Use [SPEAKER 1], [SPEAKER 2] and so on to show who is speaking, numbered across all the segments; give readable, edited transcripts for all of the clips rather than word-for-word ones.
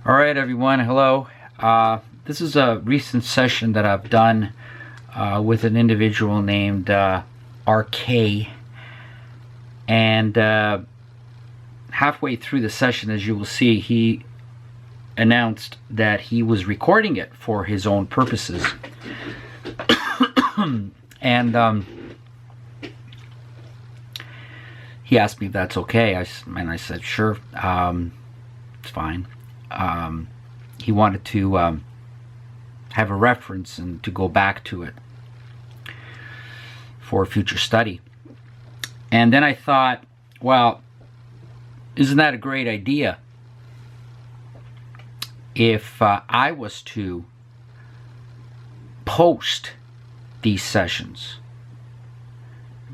[SPEAKER 1] All right, everyone. Hello. This is a recent session that I've done with an individual named RK. And halfway through the session, as you will see, he announced that he was recording it for his own purposes. And he asked me if that's okay. I said, sure, it's fine. He wanted to have a reference and to go back to it for future study. And then I thought, well, isn't that a great idea if I was to post these sessions?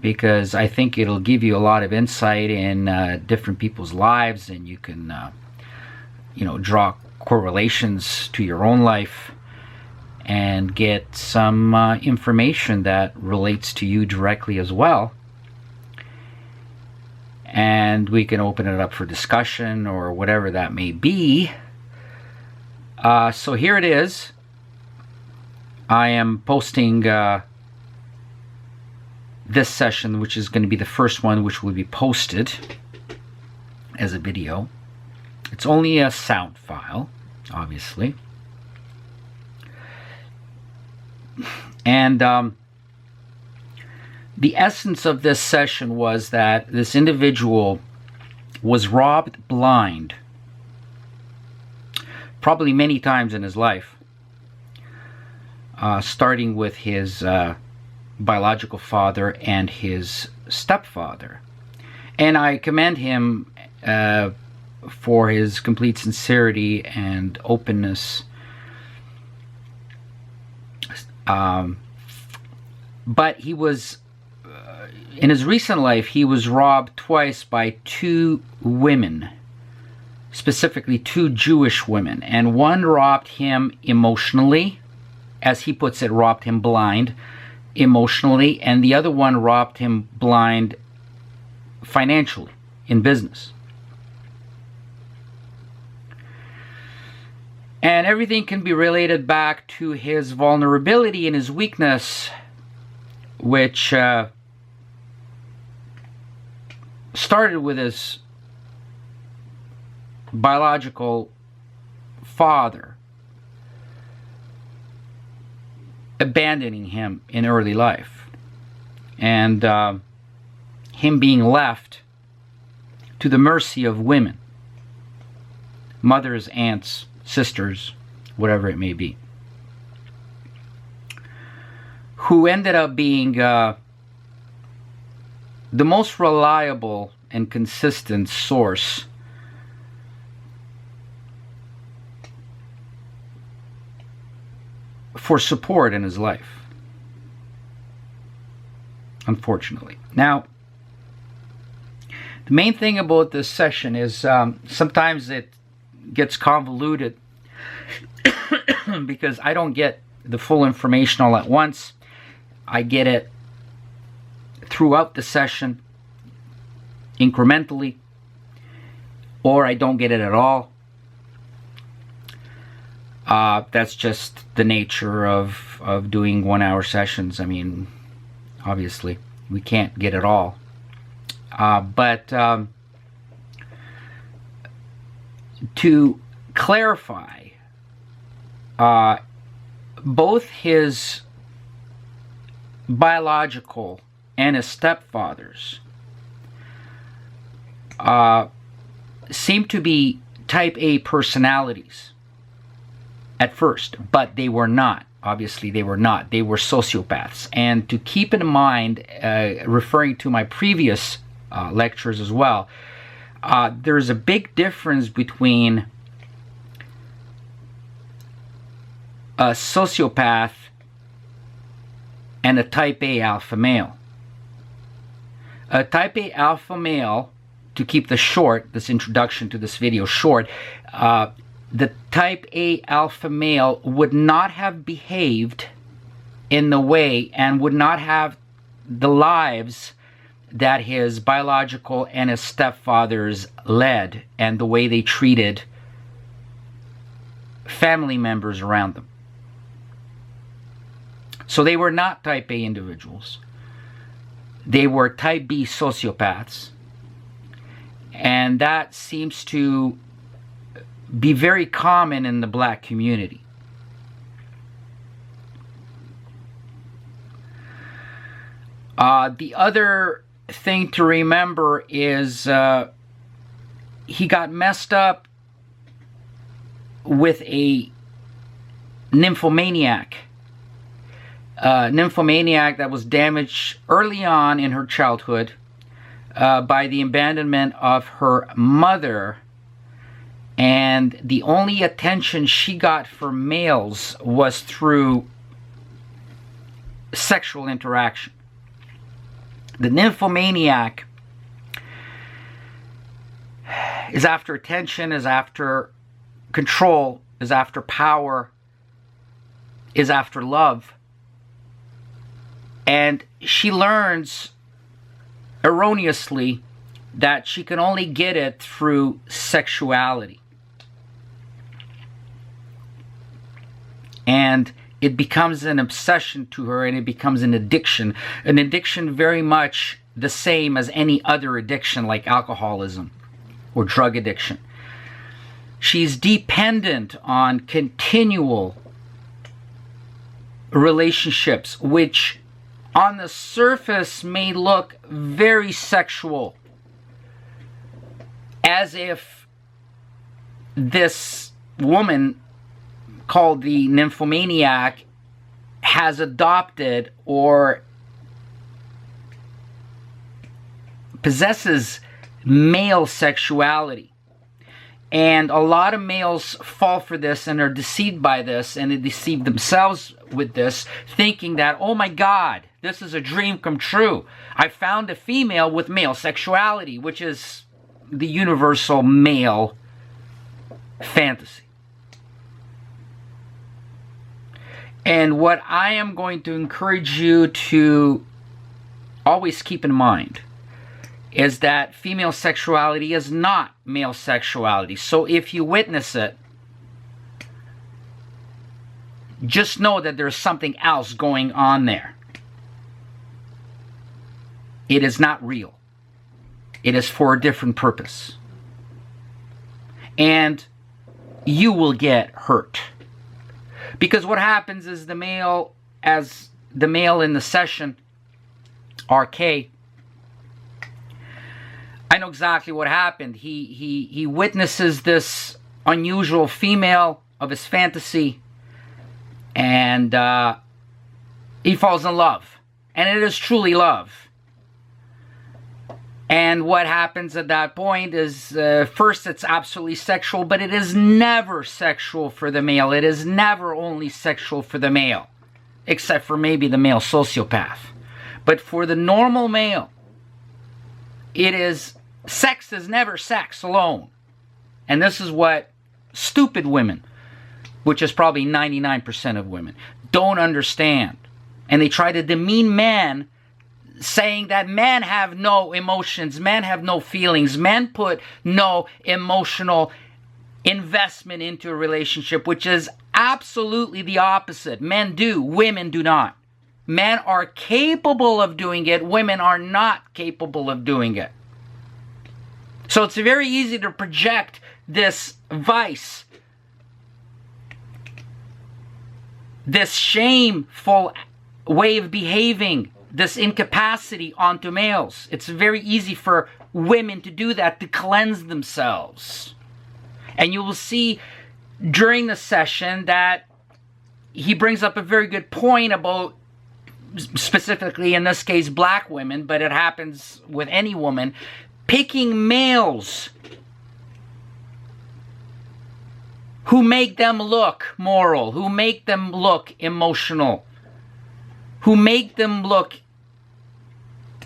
[SPEAKER 1] Because I think it'll give you a lot of insight in different people's lives, and you can draw correlations to your own life and get some information that relates to you directly as well. And we can open it up for discussion or whatever that may be. So here it is. I am posting this session, which is going to be the first one, which will be posted as a video. It's only a sound file, obviously. And the essence of this session was that this individual was robbed blind, probably many times in his life, starting with his biological father and his stepfather. And I commend him for his complete sincerity and openness. But he was, in his recent life, he was robbed twice by two women, specifically two Jewish women. And one robbed him emotionally, as he puts it, robbed him blind emotionally, and the other one robbed him blind financially in business. And everything can be related back to his vulnerability and his weakness, which started with his biological father abandoning him in early life, and him being left to the mercy of women, mothers, aunts, sisters, whatever it may be, who ended up being the most reliable and consistent source for support in his life, unfortunately. Now, the main thing about this session is sometimes it gets convoluted because I don't get the full information all at once. I get it throughout the session, incrementally, or I don't get it at all. That's just the nature of doing 1 hour sessions. I mean, obviously, we can't get it all. But to clarify, both his biological and his stepfather's seem to be type A personalities at first, but they were not. Obviously, they were not. They were sociopaths. And to keep in mind, referring to my previous lectures as well, there's a big difference between a sociopath and a type A alpha male. A type A alpha male, to keep this introduction to this video short, the type A alpha male would not have behaved in the way and would not have the lives that his biological and his stepfathers led, and the way they treated family members around them. So they were not type A individuals. They were type B sociopaths. And that seems to be very common in the black community. The other thing to remember is he got messed up with a nymphomaniac. Nymphomaniac that was damaged early on in her childhood by the abandonment of her mother, and the only attention she got from males was through sexual interaction. The nymphomaniac is after attention, is after control, is after power, is after love. And she learns erroneously that she can only get it through sexuality. And it becomes an obsession to her, and it becomes an addiction. An addiction very much the same as any other addiction like alcoholism or drug addiction. She's dependent on continual relationships, which on the surface may look very sexual, as if this woman called the nymphomaniac has adopted or possesses male sexuality. And a lot of males fall for this and are deceived by this, and they deceive themselves with this, thinking that, oh my God, this is a dream come true. I found a female with male sexuality, which is the universal male fantasy. And what I am going to encourage you to always keep in mind is that female sexuality is not male sexuality. So if you witness it, just know that there's something else going on there. It is not real. It is for a different purpose. And you will get hurt. Because what happens is the male, as the male in the session, RK, I know exactly what happened. He witnesses this unusual female of his fantasy, and he falls in love. And it is truly love. And what happens at that point is, first it's absolutely sexual, but it is never sexual for the male. It is never only sexual for the male, except for maybe the male sociopath. But for the normal male, it is, sex is never sex alone. And this is what stupid women, which is probably 99% of women, don't understand. And they try to demean men, saying that men have no emotions, men have no feelings, men put no emotional investment into a relationship, which is absolutely the opposite. Men do, women do not. Men are capable of doing it, women are not capable of doing it. So it's very easy to project this vice, this shameful way of behaving, this incapacity onto males. It's very easy for women to do that, to cleanse themselves. And you will see during the session that he brings up a very good point about, specifically in this case, black women, but it happens with any woman, picking males who make them look moral, who make them look emotional, who make them look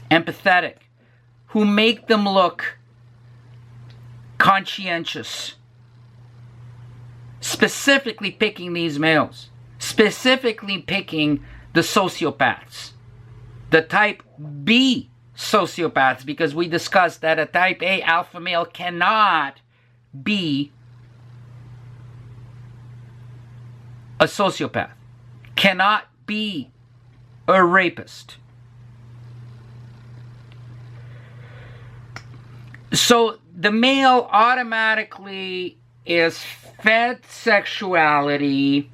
[SPEAKER 1] empathetic, who make them look conscientious. Specifically picking these males. Specifically picking the sociopaths. The type B sociopaths, because we discussed that a type A alpha male cannot be a sociopath, cannot be a rapist. So the male automatically is fed sexuality,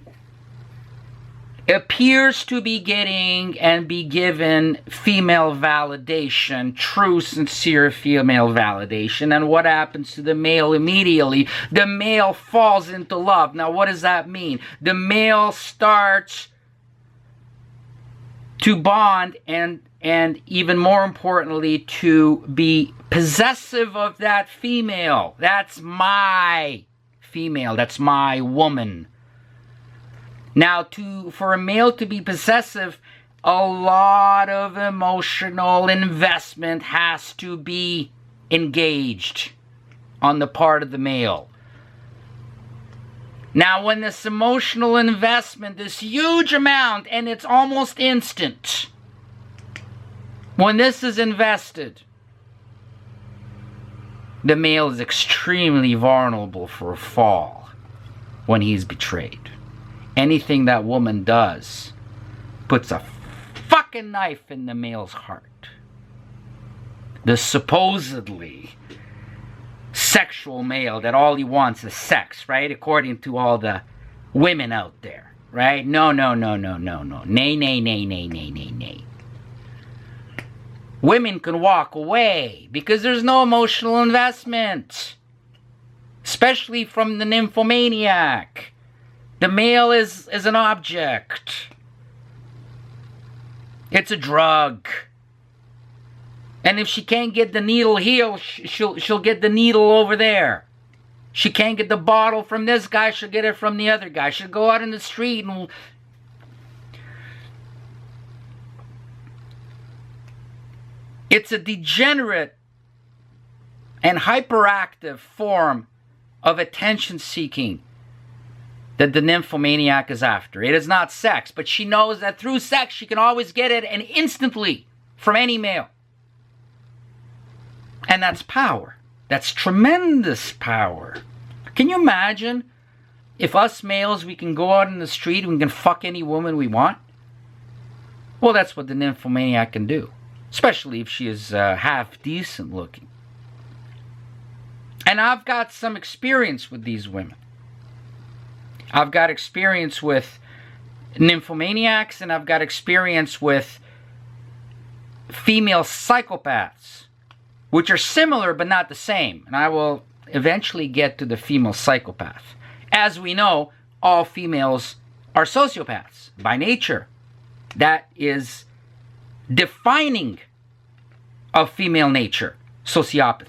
[SPEAKER 1] appears to be getting and be given female validation, true, sincere female validation. And what happens to the male immediately? The male falls into love. Now, what does that mean? The male starts to bond and even more importantly, to be possessive of that female. That's my female. That's my woman. Now, for a male to be possessive, a lot of emotional investment has to be engaged on the part of the male. Now, when this emotional investment, this huge amount, and it's almost instant, when this is invested, the male is extremely vulnerable for a fall when he's betrayed. Anything that woman does puts a fucking knife in the male's heart. The supposedly sexual male that all he wants is sex, right? According to all the women out there, right? No. Nay. Women can walk away because there's no emotional investment. Especially from the nymphomaniac. The male is an object. It's a drug. And if she can't get the needle here, she'll get the needle over there. She can't get the bottle from this guy, she'll get it from the other guy. She'll go out in the street and... It's a degenerate and hyperactive form of attention seeking that the nymphomaniac is after. It is not sex, but she knows that through sex she can always get it and instantly from any male. And that's power. That's tremendous power. Can you imagine if us males, we can go out in the street and we can fuck any woman we want? Well, that's what the nymphomaniac can do. Especially if she is half decent looking. And I've got some experience with these women. I've got experience with nymphomaniacs and I've got experience with female psychopaths, which are similar but not the same. And I will eventually get to the female psychopath. As we know, all females are sociopaths by nature. That is defining of female nature, sociopathy.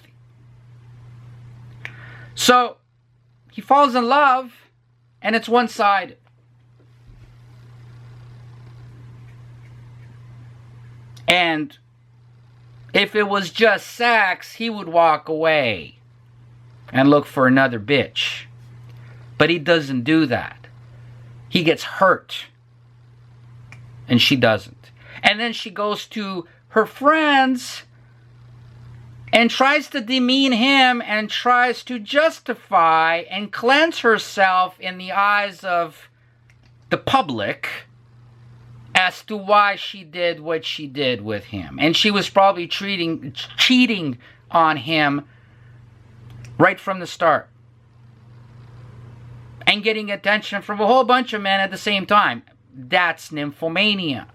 [SPEAKER 1] So, he falls in love, and it's one-sided. And if it was just sex, he would walk away and look for another bitch. But he doesn't do that. He gets hurt. And she doesn't. And then she goes to her friends and tries to demean him and tries to justify and cleanse herself in the eyes of the public as to why she did what she did with him. And she was probably cheating on him right from the start. And getting attention from a whole bunch of men at the same time. That's nymphomania.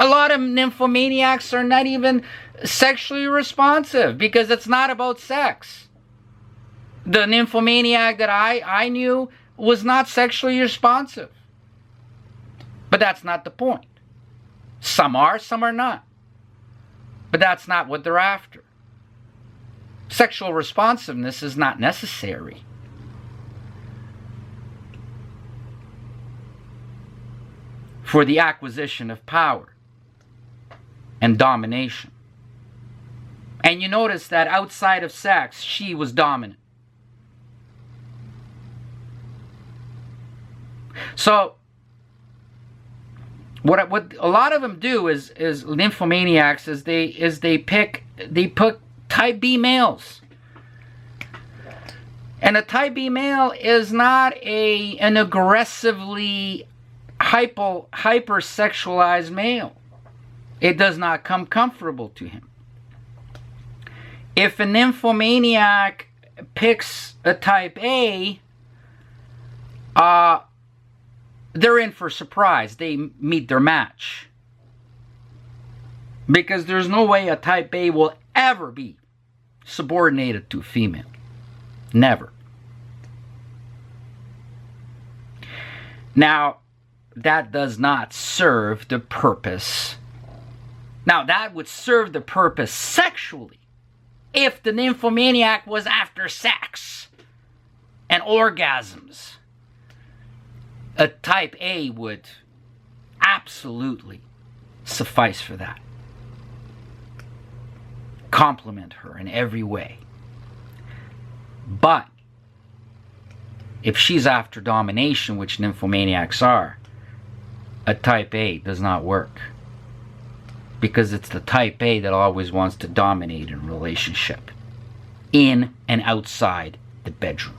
[SPEAKER 1] A lot of nymphomaniacs are not even sexually responsive because it's not about sex. The nymphomaniac that I knew was not sexually responsive. But that's not the point. Some are, some are not. But that's not what they're after. Sexual responsiveness is not necessary. For the acquisition of power and domination. And you notice that outside of sex, she was dominant. So, what a lot of them do is nymphomaniacs is they pick type B males. And a type B male is not an aggressively hypersexualized male. It does not come comfortable to him. If a nymphomaniac picks a type A, they're in for surprise. They meet their match. Because there's no way a type A will ever be subordinated to a female. Never. Now, that does not serve the purpose. Now, that would serve the purpose sexually if the nymphomaniac was after sex and orgasms. A type A would absolutely suffice for that. Compliment her in every way. But if she's after domination, which nymphomaniacs are, a type A does not work. Because it's the type A that always wants to dominate in a relationship. In and outside the bedroom.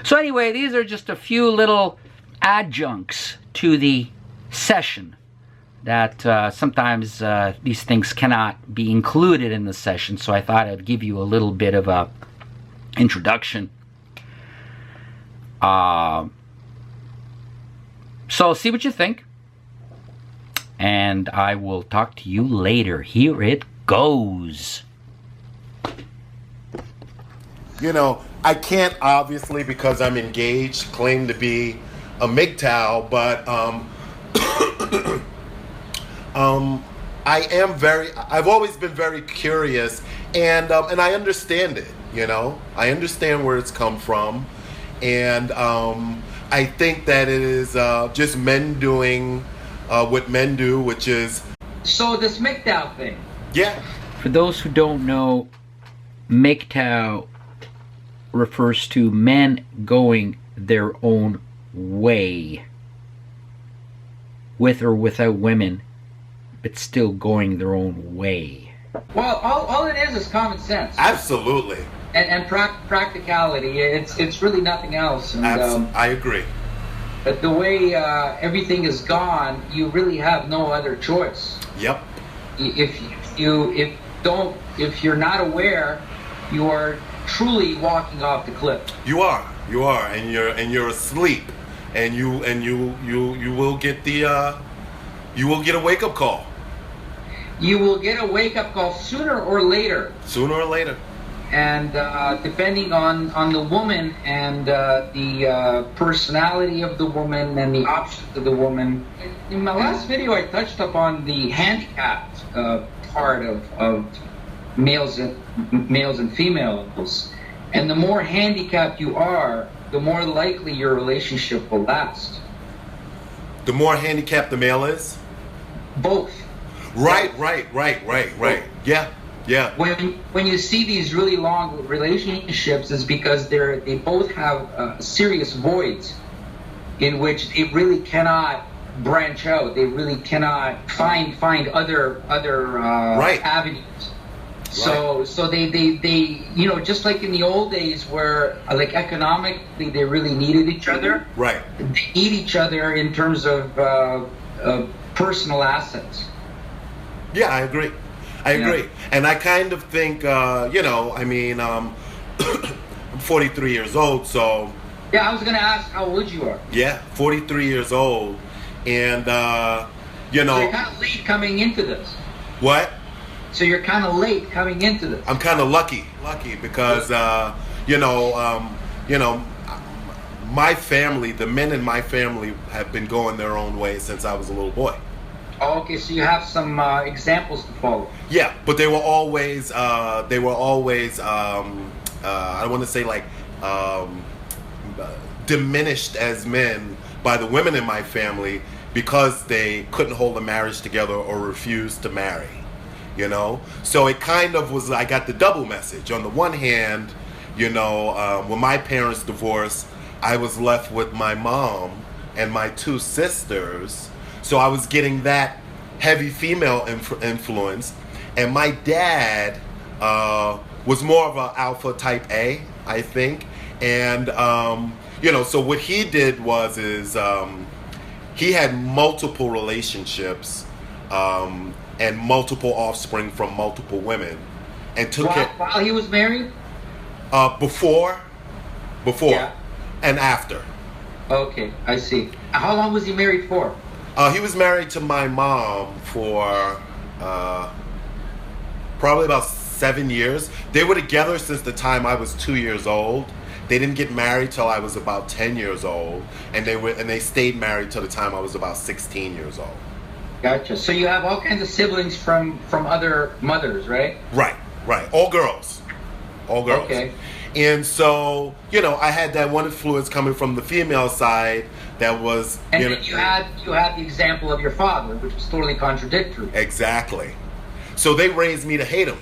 [SPEAKER 1] So anyway, these are just a few little adjuncts to the session. That sometimes these things cannot be included in the session. So I thought I'd give you a little bit of a introduction. So see what you think. And I will talk to you later. Here it goes.
[SPEAKER 2] You know, I can't obviously, because I'm engaged, claim to be a MGTOW, but I've always been very curious, and I understand it, you know. I understand where it's come from, and I think that it is just men doing what men do, which is...
[SPEAKER 3] So this MGTOW thing.
[SPEAKER 2] Yeah.
[SPEAKER 1] For those who don't know, MGTOW refers to men going their own way. With or without women, but still going their own way.
[SPEAKER 3] Well, all it is common sense.
[SPEAKER 2] Absolutely.
[SPEAKER 3] And practicality. It's really nothing else. And,
[SPEAKER 2] I agree.
[SPEAKER 3] But the way everything is gone, you really have no other choice.
[SPEAKER 2] Yep.
[SPEAKER 3] If you're not aware, you are truly walking off the cliff.
[SPEAKER 2] You are, and you're asleep, and you will get the you will get a wake up call.
[SPEAKER 3] You will get a wake up call sooner or later.
[SPEAKER 2] Sooner or later.
[SPEAKER 3] And depending on the woman and the personality of the woman and the options of the woman. In my last video, I touched upon the handicapped part of males and females. And the more handicapped you are, the more likely your relationship will last.
[SPEAKER 2] The more handicapped the male is?
[SPEAKER 3] Both.
[SPEAKER 2] Right. Yeah.
[SPEAKER 3] When you see these really long relationships, it's because they both have serious voids in which they really cannot branch out. They really cannot find other avenues. So they you know, just like in the old days where like economically they really needed each other.
[SPEAKER 2] Right.
[SPEAKER 3] They need each other in terms of personal assets.
[SPEAKER 2] Yeah, I agree. And I kind of think, you know, I mean, I'm 43 years old, so...
[SPEAKER 3] Yeah, I was going to ask how old you are.
[SPEAKER 2] Yeah, 43 years old, and, you know...
[SPEAKER 3] So you're kind of late coming into this.
[SPEAKER 2] What?
[SPEAKER 3] So you're kind of late coming into this.
[SPEAKER 2] I'm kind of lucky because, you know, my family, the men in my family have been going their own way since I was a little boy.
[SPEAKER 3] Oh, okay, so you have some examples to follow.
[SPEAKER 2] Yeah, but they were always I don't want to say like diminished as men by the women in my family because they couldn't hold a marriage together or refused to marry, you know? So it kind of was, I got the double message. On the one hand, you know, when my parents divorced, I was left with my mom and my two sisters. So I was getting that heavy female influence. And my dad was more of an alpha type A, I think. And so what he did was he had multiple relationships and multiple offspring from multiple women, and took it
[SPEAKER 3] while he was married.
[SPEAKER 2] Before,
[SPEAKER 3] Yeah.
[SPEAKER 2] and after.
[SPEAKER 3] Okay, I see. How long was he married for?
[SPEAKER 2] He was married to my mom for probably about 7 years. They were together since the time I was 2 years old. They didn't get married till I was about 10 years old, and they stayed married till the time I was about 16 years old.
[SPEAKER 3] Gotcha. So you have all kinds of siblings from other mothers, right?
[SPEAKER 2] Right. All girls.
[SPEAKER 3] Okay.
[SPEAKER 2] And so, I had that one influence coming from the female side that was...
[SPEAKER 3] And then you had the example of your father, which was totally contradictory.
[SPEAKER 2] Exactly. So they raised me to hate him.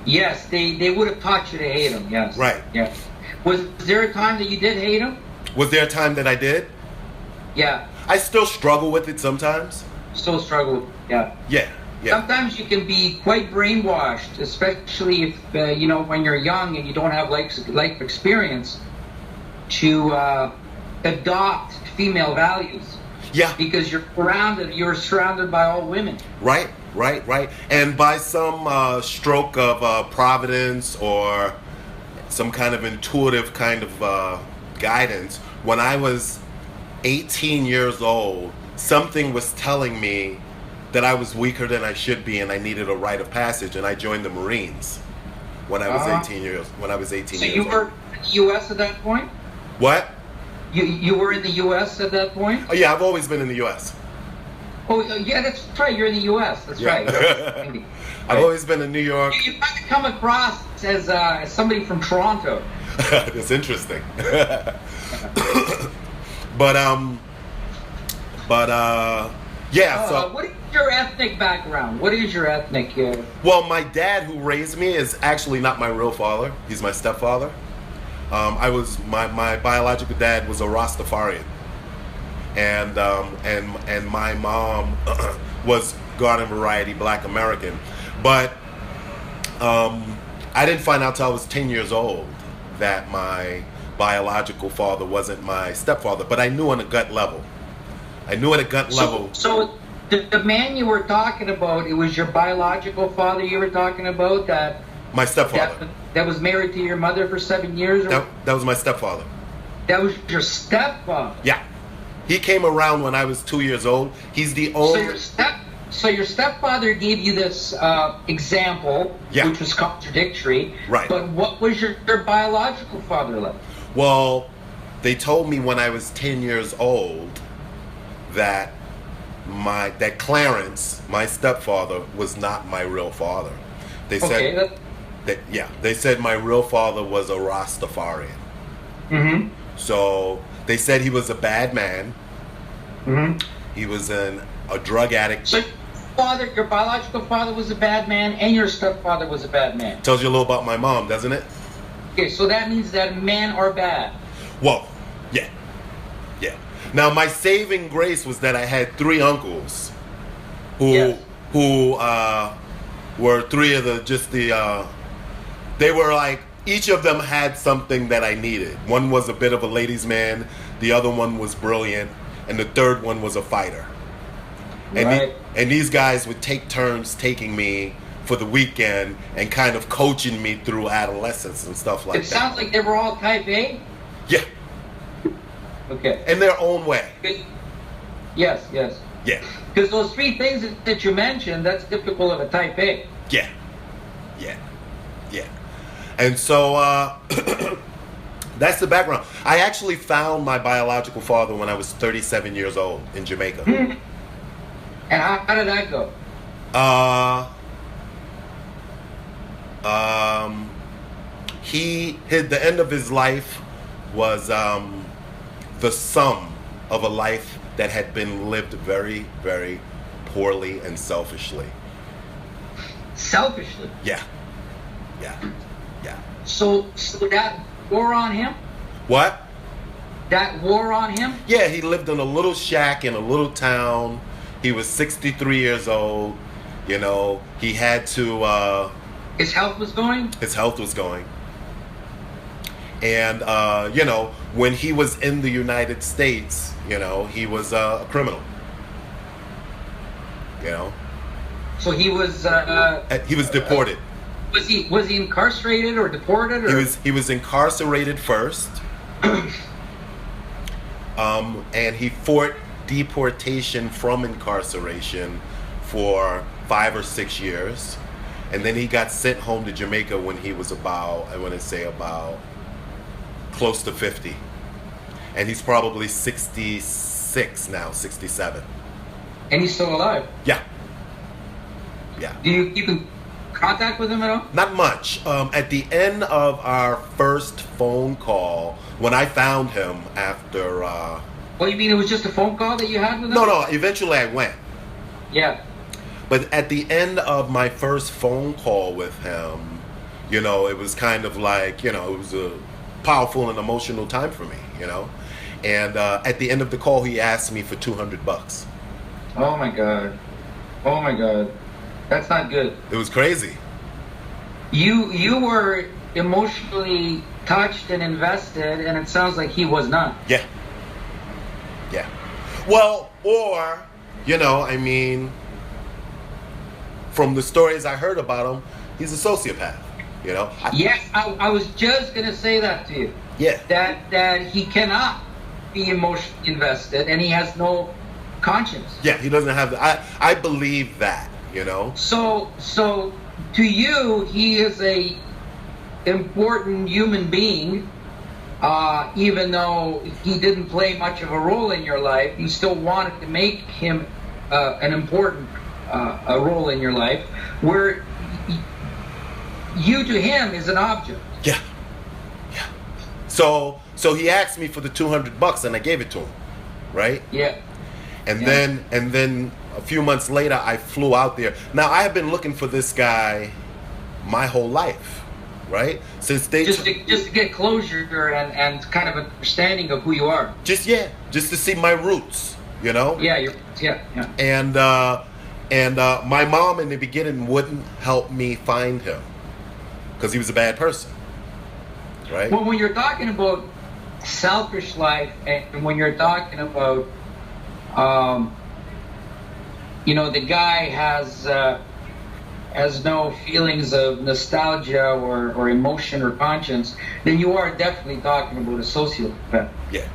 [SPEAKER 3] Yes, they would have taught you to hate him, yes.
[SPEAKER 2] Right.
[SPEAKER 3] Yeah. Was there a time that you did hate him?
[SPEAKER 2] Was there a time that I did?
[SPEAKER 3] Yeah.
[SPEAKER 2] I still struggle with it sometimes.
[SPEAKER 3] Still struggle, yeah.
[SPEAKER 2] Yeah.
[SPEAKER 3] Sometimes you can be quite brainwashed, especially if, when you're young and you don't have life experience, to adopt female values.
[SPEAKER 2] Yeah.
[SPEAKER 3] Because you're surrounded by all women.
[SPEAKER 2] Right. And by some stroke of providence or some kind of intuitive kind of guidance, when I was 18 years old, something was telling me that I was weaker than I should be and I needed a rite of passage, and I joined the Marines when I was 18 years old.
[SPEAKER 3] So you were in the U.S. at that point?
[SPEAKER 2] What?
[SPEAKER 3] You were in the U.S. at that point?
[SPEAKER 2] Oh yeah, I've always been in the U.S.
[SPEAKER 3] Oh yeah, that's right. You're in the U.S. That's right.
[SPEAKER 2] I've always been in New York.
[SPEAKER 3] You might come across as somebody from Toronto.
[SPEAKER 2] That's interesting. But yeah. So
[SPEAKER 3] what is your ethnic background? What is your ethnic?
[SPEAKER 2] Well, my dad, who raised me, is actually not my real father. He's my stepfather. My biological dad was a Rastafarian, and my mom was garden variety Black American, but I didn't find out till I was 10 years old that my biological father wasn't my stepfather, but I knew on a gut level.
[SPEAKER 3] So the man you were talking about, it was your biological father you were talking about, that
[SPEAKER 2] my stepfather
[SPEAKER 3] that was married to your mother for 7 years?
[SPEAKER 2] That was my stepfather.
[SPEAKER 3] That was your stepfather?
[SPEAKER 2] Yeah. He came around when I was 2 years old. He's the only...
[SPEAKER 3] So your stepfather gave you this example, which was contradictory.
[SPEAKER 2] Right.
[SPEAKER 3] But what was your biological father like?
[SPEAKER 2] Well, they told me when I was 10 years old that Clarence, my stepfather, was not my real father. They said they said my real father was a Rastafarian.
[SPEAKER 3] Mm-hmm.
[SPEAKER 2] So they said he was a bad man.
[SPEAKER 3] Mm-hmm.
[SPEAKER 2] He was a drug addict.
[SPEAKER 3] So your biological father was a bad man, and your stepfather was a bad man.
[SPEAKER 2] Tells you a little about my mom, doesn't it?
[SPEAKER 3] Okay, so that means that men are bad.
[SPEAKER 2] Well, yeah. Now, my saving grace was that I had 3 uncles who were 3 of they were like, each of them had something that I needed. One was a bit of a ladies' man, the other one was brilliant, and the third one was a fighter. And, and these guys would take turns taking me for the weekend and kind of coaching me through adolescence and stuff like that.
[SPEAKER 3] It sounds like they were all type A?
[SPEAKER 2] Yeah.
[SPEAKER 3] Okay.
[SPEAKER 2] In their own way.
[SPEAKER 3] Yes.
[SPEAKER 2] Yeah.
[SPEAKER 3] Because those 3 things that you mentioned, that's typical of a type A.
[SPEAKER 2] Yeah. And so that's the background. I actually found my biological father when I was 37 years old in Jamaica.
[SPEAKER 3] And how did that go?
[SPEAKER 2] The end of his life was the sum of a life that had been lived very, very poorly and selfishly.
[SPEAKER 3] Selfishly?
[SPEAKER 2] Yeah.
[SPEAKER 3] So that wore on him?
[SPEAKER 2] What?
[SPEAKER 3] That wore on him?
[SPEAKER 2] Yeah, he lived in a little shack in a little town. He was 63 years old. He had to...
[SPEAKER 3] His health was going?
[SPEAKER 2] His health was going. And, you know, when he was in the United States, you know, he was a criminal. You know?
[SPEAKER 3] So he was
[SPEAKER 2] deported.
[SPEAKER 3] Was he incarcerated or deported? Or?
[SPEAKER 2] He was incarcerated first. And he fought deportation from incarceration for 5 or 6 years. And then he got sent home to Jamaica when he was about close to 50. And he's probably 66 now, 67.
[SPEAKER 3] And he's still alive?
[SPEAKER 2] Yeah. Yeah.
[SPEAKER 3] Do you keep in contact with him at all?
[SPEAKER 2] Not much. At the end of our first phone call, when I found him after...
[SPEAKER 3] Well, you mean it was just a phone call that you had with him?
[SPEAKER 2] No, eventually I went.
[SPEAKER 3] Yeah.
[SPEAKER 2] But at the end of my first phone call with him, you know, it was kind of like, you know, it was a powerful and emotional time for me, you know. And at the end of the call, he asked me for $200.
[SPEAKER 3] Oh my God. Oh my God. That's not good.
[SPEAKER 2] It was crazy.
[SPEAKER 3] You were emotionally touched and invested, and it sounds like he was not.
[SPEAKER 2] Yeah. Yeah. Well, or, you know, I mean, from the stories I heard about him, he's a sociopath, you know?
[SPEAKER 3] Yes, I was just going to say that to you.
[SPEAKER 2] Yeah.
[SPEAKER 3] That he cannot be emotionally invested, and he has no conscience.
[SPEAKER 2] Yeah, he doesn't have I believe that, you know?
[SPEAKER 3] So to you, he is a important human being, even though he didn't play much of a role in your life. You still wanted to make him an important a role in your life, where you to him is an object.
[SPEAKER 2] Yeah. Yeah. So he asked me for the $200 and I gave it to him, right?
[SPEAKER 3] Yeah.
[SPEAKER 2] And then a few months later, I flew out there. Now, I have been looking for this guy my whole life, right? Since they
[SPEAKER 3] just to get closure and kind of an understanding of who you are.
[SPEAKER 2] Just to see my roots, you know?
[SPEAKER 3] Yeah.
[SPEAKER 2] And my mom in the beginning wouldn't help me find him because he was a bad person, right?
[SPEAKER 3] Well, when you're talking about selfish life, and when you're talking about you know, the guy has no feelings of nostalgia or emotion or conscience, then you are definitely talking about a sociopath.
[SPEAKER 2] Yeah.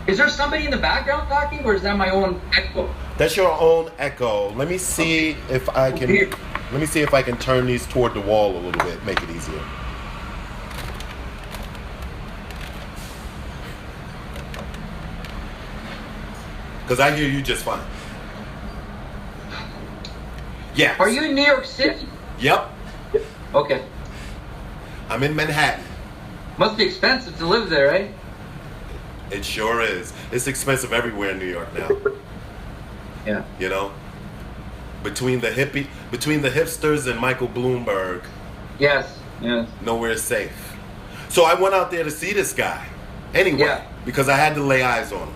[SPEAKER 3] Is there somebody in the background talking, or is that my own echo?
[SPEAKER 2] That's your own echo. Let me see if I can. Let me see if I can turn these toward the wall a little bit, make it easier. Because I hear you just fine. Yeah.
[SPEAKER 3] Are you in New York City?
[SPEAKER 2] Yep.
[SPEAKER 3] Okay.
[SPEAKER 2] I'm in Manhattan.
[SPEAKER 3] Must be expensive to live there, right?
[SPEAKER 2] It sure is. It's expensive everywhere in New York now.
[SPEAKER 3] Yeah.
[SPEAKER 2] You know? Between the hipsters and Michael Bloomberg.
[SPEAKER 3] Yes.
[SPEAKER 2] Nowhere is safe. So I went out there to see this guy. Anyway. Because I had to lay eyes on him.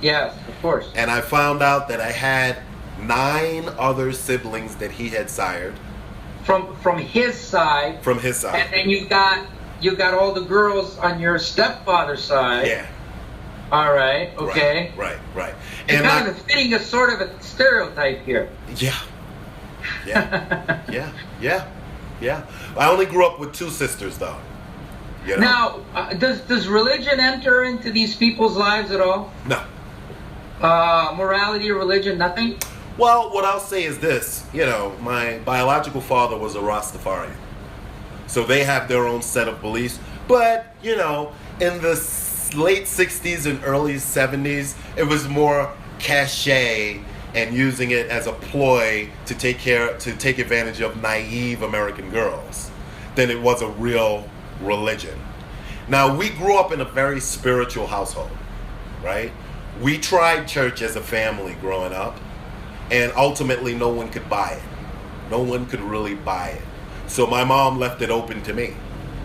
[SPEAKER 3] Yes, of course.
[SPEAKER 2] And I found out that I had 9 other siblings that he had sired.
[SPEAKER 3] From his side.
[SPEAKER 2] From his side.
[SPEAKER 3] And then you got all the girls on your stepfather's side.
[SPEAKER 2] Yeah.
[SPEAKER 3] All right. Okay.
[SPEAKER 2] Right.
[SPEAKER 3] And kind of fitting a sort of a stereotype here.
[SPEAKER 2] Yeah. I only grew up with 2 sisters, though. You know?
[SPEAKER 3] Now, does religion enter into these people's lives at all?
[SPEAKER 2] No.
[SPEAKER 3] Morality or religion, nothing?
[SPEAKER 2] Well, what I'll say is this. You know, my biological father was a Rastafarian. So they have their own set of beliefs. But, you know, in the late 60s and early 70s, it was more cachet and using it as a ploy to take advantage of naive American girls than it was a real religion. Now, we grew up in a very spiritual household, right? We tried church as a family growing up, and ultimately no one could buy it. No one could really buy it. So my mom left it open to me,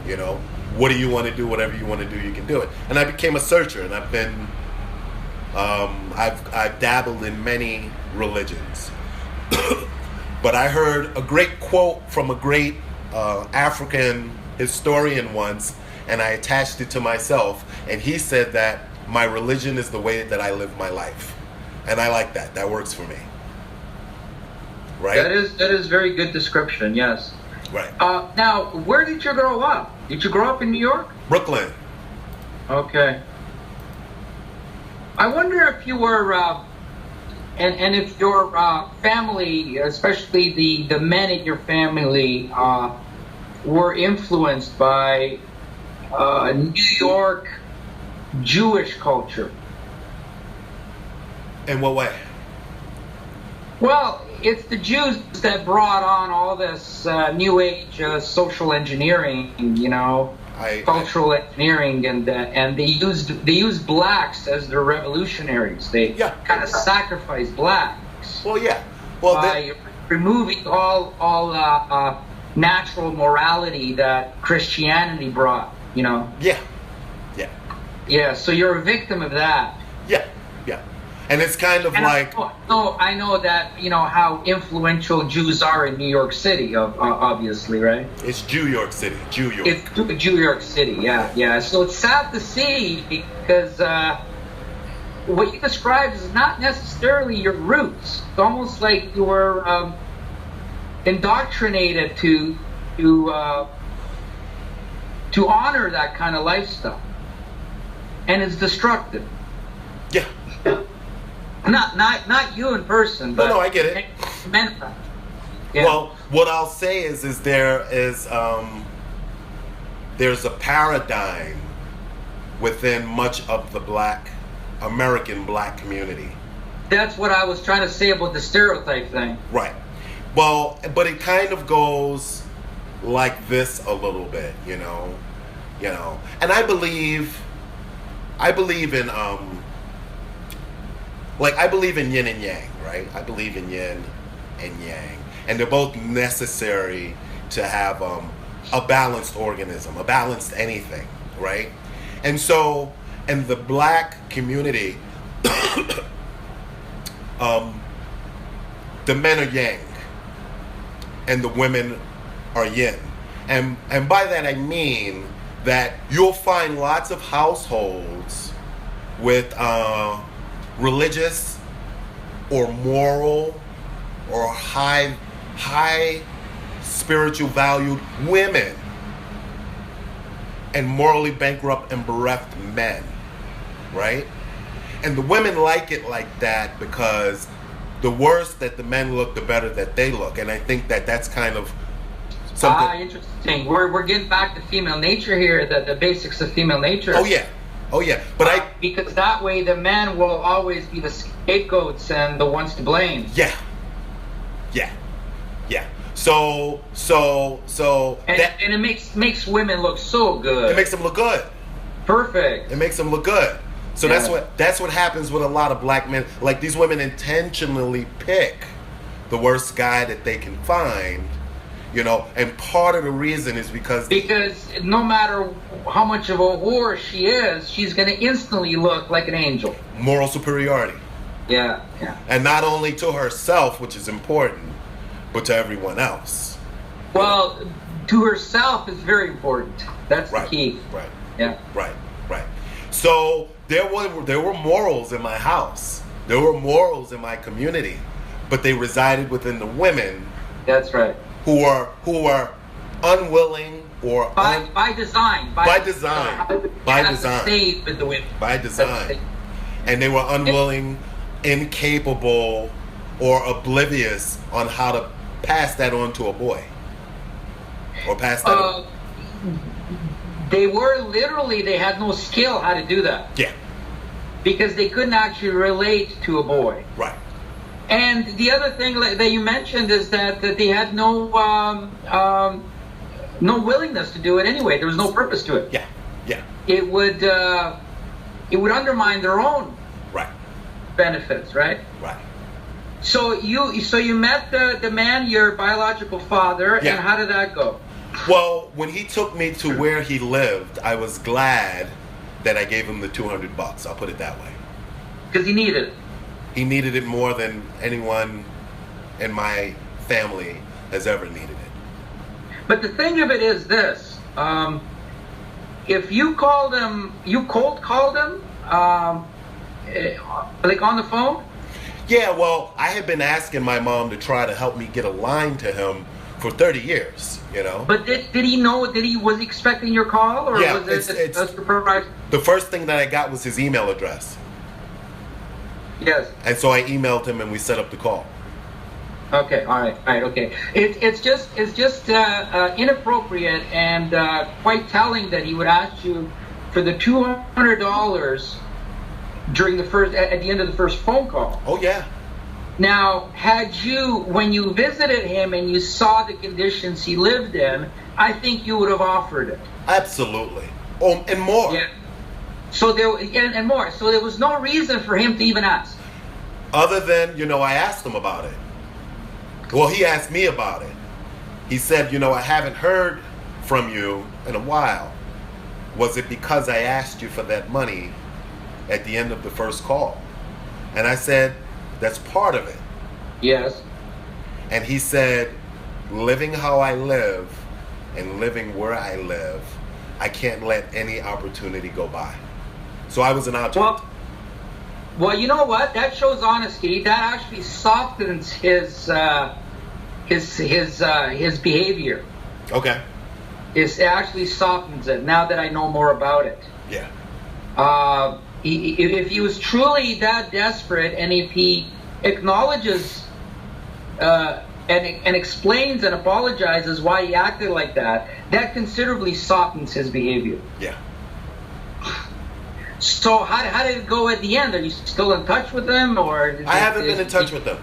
[SPEAKER 2] you know. What do you want to do? Whatever you want to do, you can do it. And I became a searcher, and I've been, I've dabbled in many religions. But I heard a great quote from a great African historian once, and I attached it to myself, and he said that my religion is the way that I live my life. And I like that. That works for me. Right?
[SPEAKER 3] That is very good description, yes.
[SPEAKER 2] Right.
[SPEAKER 3] Now, where did you grow up? Did you grow up in New York?
[SPEAKER 2] Brooklyn.
[SPEAKER 3] Okay. I wonder if you were, and if your family, especially the men in your family, were influenced by New York Jewish culture.
[SPEAKER 2] In what way?
[SPEAKER 3] Well, it's the Jews that brought on all this New Age social engineering, you know, cultural engineering, and they used blacks as their revolutionaries. They kind of sacrificed blacks.
[SPEAKER 2] Well, yeah. Well,
[SPEAKER 3] by removing all natural morality that Christianity brought, you know.
[SPEAKER 2] Yeah.
[SPEAKER 3] Yeah. So you're a victim of that.
[SPEAKER 2] Yeah. And it's kind of like...
[SPEAKER 3] I know that, you know, how influential Jews are in New York City, obviously, right?
[SPEAKER 2] It's New York City.
[SPEAKER 3] It's New York City, yeah. So it's sad to see, because what you described is not necessarily your roots. It's almost like you were indoctrinated to honor that kind of lifestyle. And it's destructive.
[SPEAKER 2] Yeah.
[SPEAKER 3] Not you in person, but
[SPEAKER 2] no, I get it.
[SPEAKER 3] Mental. Yeah.
[SPEAKER 2] Well, what I'll say is there's a paradigm within much of the American black community.
[SPEAKER 3] That's what I was trying to say about the stereotype thing.
[SPEAKER 2] Right. Well, but it kind of goes like this a little bit, you know. And I believe in I believe in yin and yang, right? I believe in yin and yang. And they're both necessary to have a balanced organism, a balanced anything, right? And so, in the black community, the men are yang and the women are yin. And by that I mean that you'll find lots of households with religious or moral or high spiritual valued women and morally bankrupt and bereft men, right? And the women like it like that because the worse that the men look, the better that they look. And I think that that's kind of something.
[SPEAKER 3] Interesting. We're getting back to female nature here, the basics of female nature.
[SPEAKER 2] Oh yeah. But
[SPEAKER 3] because that way the men will always be the scapegoats and the ones to blame.
[SPEAKER 2] Yeah. So
[SPEAKER 3] and it makes women look so good.
[SPEAKER 2] It makes them look good.
[SPEAKER 3] Perfect.
[SPEAKER 2] It makes them look good. So that's what happens with a lot of black men. Like, these women intentionally pick the worst guy that they can find, you know, and part of the reason is because
[SPEAKER 3] no matter how much of a whore she is, she's going to instantly look like an angel.
[SPEAKER 2] Moral superiority.
[SPEAKER 3] Yeah.
[SPEAKER 2] And not only to herself, which is important, but to everyone else.
[SPEAKER 3] Well, to herself is very important. That's the key.
[SPEAKER 2] Right.
[SPEAKER 3] Yeah.
[SPEAKER 2] Right. So there were morals in my house. There were morals in my community, but they resided within the women.
[SPEAKER 3] That's right.
[SPEAKER 2] Who are unwilling or
[SPEAKER 3] by design. By design. Stayed with the women.
[SPEAKER 2] By design. And they were unwilling, incapable, or oblivious on how to pass that on to a boy. Or pass that on.
[SPEAKER 3] They had no skill how to do that.
[SPEAKER 2] Yeah.
[SPEAKER 3] Because they couldn't actually relate to a boy.
[SPEAKER 2] Right.
[SPEAKER 3] And the other thing that you mentioned is that they had no willingness to do it anyway. There was no purpose to it.
[SPEAKER 2] Yeah.
[SPEAKER 3] It would undermine their own benefits, right?
[SPEAKER 2] Right.
[SPEAKER 3] So you met the man, your biological father, and how did that go?
[SPEAKER 2] Well, when he took me to where he lived, I was glad that I gave him the $200. I'll put it that way.
[SPEAKER 3] Because he needed it.
[SPEAKER 2] He needed it more than anyone in my family has ever needed it.
[SPEAKER 3] But the thing of it is this. If you called him, you cold called him, like on the phone?
[SPEAKER 2] Yeah, well, I had been asking my mom to try to help me get a line to him for 30 years, you know.
[SPEAKER 3] But did he know, was he expecting your call, or
[SPEAKER 2] Yeah,
[SPEAKER 3] was it a surprise?
[SPEAKER 2] the first thing that I got was his email address.
[SPEAKER 3] Yes.
[SPEAKER 2] And so I emailed him and we set up the call.
[SPEAKER 3] Okay, all right, okay. It's just inappropriate and quite telling that he would ask you for the $200 during at the end of the first phone call.
[SPEAKER 2] Oh yeah.
[SPEAKER 3] Now, when you visited him and you saw the conditions he lived in, I think you would have offered it.
[SPEAKER 2] Absolutely. Oh, and more.
[SPEAKER 3] Yeah. So and more. So there was no reason for him to even ask.
[SPEAKER 2] Other than, I asked him about it. Well, he asked me about it. He said, I haven't heard from you in a while. Was it because I asked you for that money at the end of the first call? And I said, that's part of it.
[SPEAKER 3] Yes.
[SPEAKER 2] And he said, living how I live and living where I live, I can't let any opportunity go by. So I was an object.
[SPEAKER 3] Well, you know what? That shows honesty. That actually softens his behavior.
[SPEAKER 2] Okay.
[SPEAKER 3] It actually softens it. Now that I know more about it.
[SPEAKER 2] Yeah.
[SPEAKER 3] If he was truly that desperate, and if he acknowledges and explains and apologizes why he acted like that, that considerably softens his behavior.
[SPEAKER 2] Yeah.
[SPEAKER 3] So how did it go at the end? Are you still in touch with him, or?
[SPEAKER 2] I haven't been in touch with him.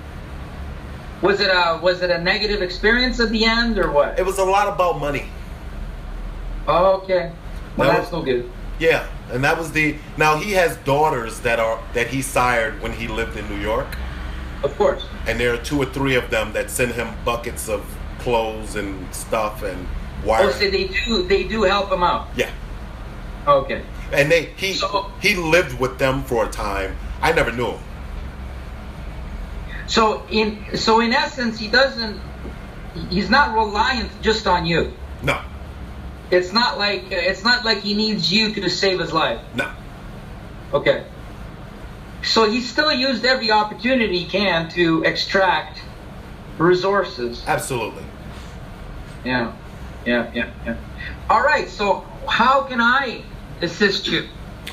[SPEAKER 3] Was it a negative experience at the end, or what?
[SPEAKER 2] It was a lot about money.
[SPEAKER 3] Oh, okay. Well, that's no good.
[SPEAKER 2] Yeah, and that was now he has daughters that he sired when he lived in New York.
[SPEAKER 3] Of course.
[SPEAKER 2] And there are 2 or 3 of them that send him buckets of clothes and stuff and wire.
[SPEAKER 3] Oh, so they do help him out.
[SPEAKER 2] Yeah.
[SPEAKER 3] Okay.
[SPEAKER 2] And he lived with them for a time. I never knew him.
[SPEAKER 3] So in essence, he's not reliant just on you.
[SPEAKER 2] No.
[SPEAKER 3] It's not like he needs you to save his life.
[SPEAKER 2] No.
[SPEAKER 3] Okay. So he still used every opportunity he can to extract resources.
[SPEAKER 2] Absolutely.
[SPEAKER 3] Yeah. All right. So how can I assist you?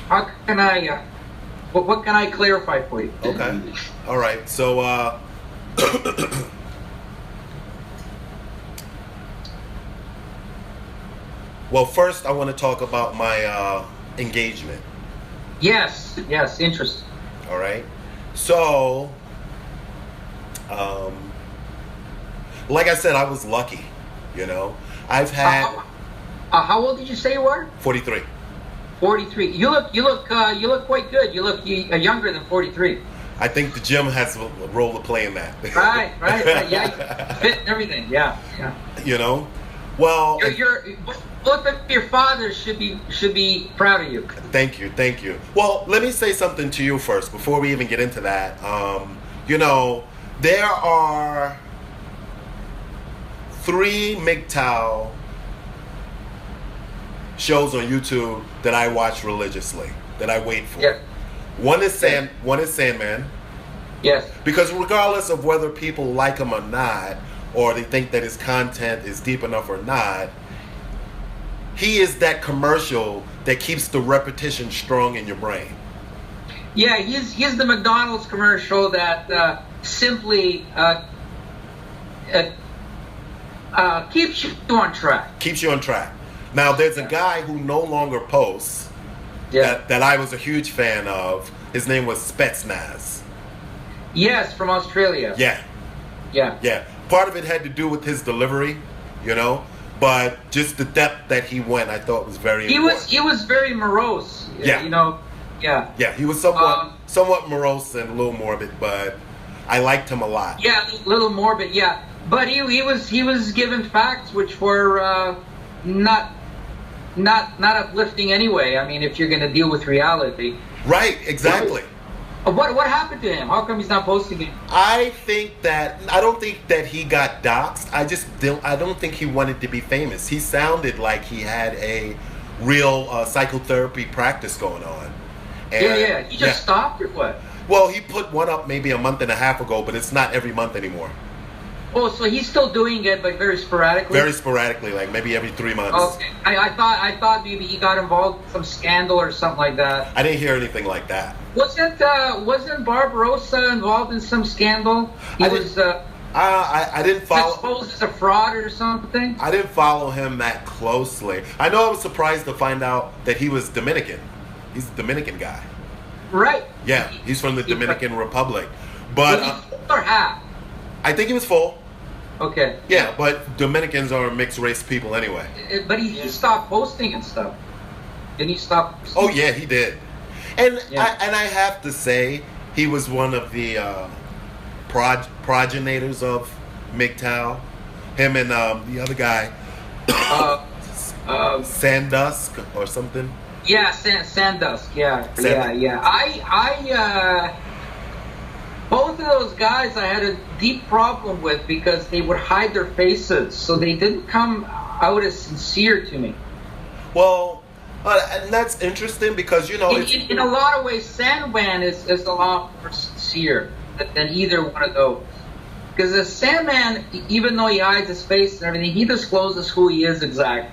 [SPEAKER 3] How can I? What can I clarify for you?
[SPEAKER 2] Okay. All right. So. Well, first I want to talk about my engagement.
[SPEAKER 3] Yes, interesting.
[SPEAKER 2] All right. So, like I said, I was lucky. I've had.
[SPEAKER 3] How old did you say you were?
[SPEAKER 2] 43.
[SPEAKER 3] 43. You look quite good. You look younger than 43.
[SPEAKER 2] I think the gym has a role to play in that.
[SPEAKER 3] Right. Yeah, fit and everything. Yeah.
[SPEAKER 2] Well,
[SPEAKER 3] both of your fathers should be proud of you.
[SPEAKER 2] Thank you. Well, let me say something to you first before we even get into that. There are 3 MGTOW shows on YouTube that I watch religiously, that I wait for.
[SPEAKER 3] Yes.
[SPEAKER 2] One is Sandman.
[SPEAKER 3] Yes.
[SPEAKER 2] Because regardless of whether people like him or not, or they think that his content is deep enough or not, he is that commercial that keeps the repetition strong in your brain.
[SPEAKER 3] Yeah, he's the McDonald's commercial that simply keeps you on track.
[SPEAKER 2] Keeps you on track. Now, there's a guy who no longer posts that I was a huge fan of. His name was Spetsnaz.
[SPEAKER 3] Yes, from Australia.
[SPEAKER 2] Yeah. Part of it had to do with his delivery, but just the depth that he went, I thought was very important.
[SPEAKER 3] He was very morose.
[SPEAKER 2] Yeah.
[SPEAKER 3] Yeah,
[SPEAKER 2] he was somewhat morose and a little morbid, but I liked him a lot.
[SPEAKER 3] Yeah, a little morbid, yeah. But he was given facts which were not uplifting anyway. I mean, if you're going to deal with reality.
[SPEAKER 2] Right, exactly.
[SPEAKER 3] What happened to him? How come he's not posting it?
[SPEAKER 2] I don't think that he got doxxed. I don't think he wanted to be famous. He sounded like he had a real psychotherapy practice going on.
[SPEAKER 3] And, He just stopped or what?
[SPEAKER 2] Well, he put one up maybe a month and a half ago, but it's not every month anymore.
[SPEAKER 3] Oh, so he's still doing it, but very sporadically?
[SPEAKER 2] Very sporadically, like maybe every 3 months.
[SPEAKER 3] Okay. I thought maybe he got involved in some scandal or something like that.
[SPEAKER 2] I didn't hear anything like that.
[SPEAKER 3] Wasn't Barbarossa involved in some scandal?
[SPEAKER 2] I didn't follow.
[SPEAKER 3] Exposed as a fraud or something?
[SPEAKER 2] I didn't follow him that closely. I know I was surprised to find out that he was Dominican. He's a Dominican guy.
[SPEAKER 3] Right.
[SPEAKER 2] Yeah, he's from the Dominican Republic. But
[SPEAKER 3] he's full or half?
[SPEAKER 2] I think he was full.
[SPEAKER 3] Okay.
[SPEAKER 2] Yeah, but Dominicans are mixed race people anyway.
[SPEAKER 3] But he stopped posting and stuff. Didn't he stop posting?
[SPEAKER 2] Oh yeah, he did. And I have to say, he was one of the progenitors of MGTOW. Him and the other guy, Sandusk or something.
[SPEAKER 3] Yeah, Sandusk. Yeah. Both of those guys I had a deep problem with because they would hide their faces, so they didn't come out as sincere to me.
[SPEAKER 2] Well, and that's interesting because, in
[SPEAKER 3] a lot of ways, Sandman is a lot more sincere than either one of those. Because the Sandman, even though he hides his face and everything, he discloses who he is exactly.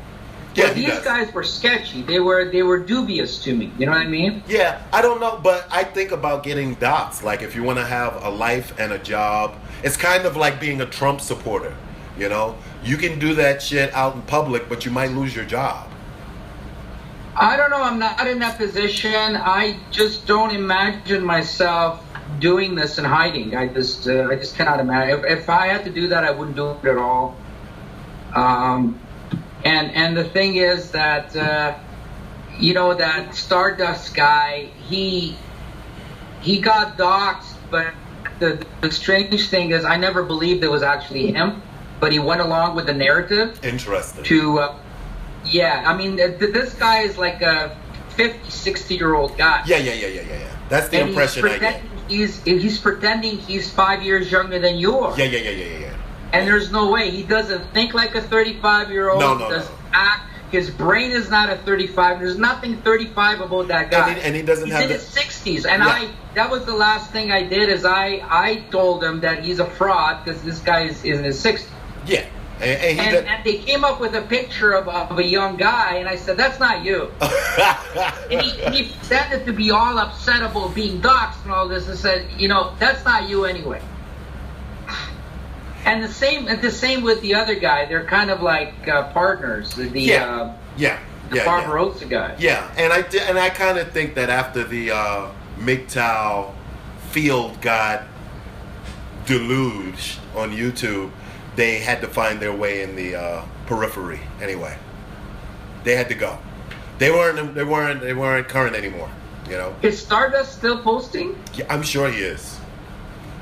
[SPEAKER 2] Yeah,
[SPEAKER 3] but these guys were sketchy. They were dubious to me. You know what I mean?
[SPEAKER 2] Yeah, I don't know, but I think about getting doxxed. Like, if you want to have a life and a job, it's kind of like being a Trump supporter. You can do that shit out in public, but you might lose your job.
[SPEAKER 3] I don't know. I'm not in that position. I just don't imagine myself doing this and hiding. I just cannot imagine. If I had to do that, I wouldn't do it at all. And the thing is that, that Stardust guy, he got doxxed, but the strange thing is I never believed it was actually him, but he went along with the narrative.
[SPEAKER 2] Interesting.
[SPEAKER 3] This guy is like a 50, 60-year-old guy.
[SPEAKER 2] Yeah. That's the impression I get.
[SPEAKER 3] He's pretending he's 5 years younger than you are.
[SPEAKER 2] Yeah.
[SPEAKER 3] And there's no way. He doesn't think like a 35-year-old.
[SPEAKER 2] No.
[SPEAKER 3] Doesn't act. His brain is not a 35. There's nothing 35 about that guy.
[SPEAKER 2] And he doesn't have
[SPEAKER 3] in his 60s. And that was the last thing I did is I told him that he's a fraud because this guy is in his 60s.
[SPEAKER 2] Yeah.
[SPEAKER 3] And they came up with a picture of a young guy, and I said, that's not you. and he pretended to be all upset about being doxxed and all this and said, that's not you anyway. And the same with the other guy. They're kind of like partners. The Barbarossa guy.
[SPEAKER 2] Yeah, and I kind of think that after the MGTOW field got deluged on YouTube, they had to find their way in the periphery. Anyway, they had to go. They weren't current anymore.
[SPEAKER 3] Is Stardust still posting?
[SPEAKER 2] Yeah, I'm sure he is.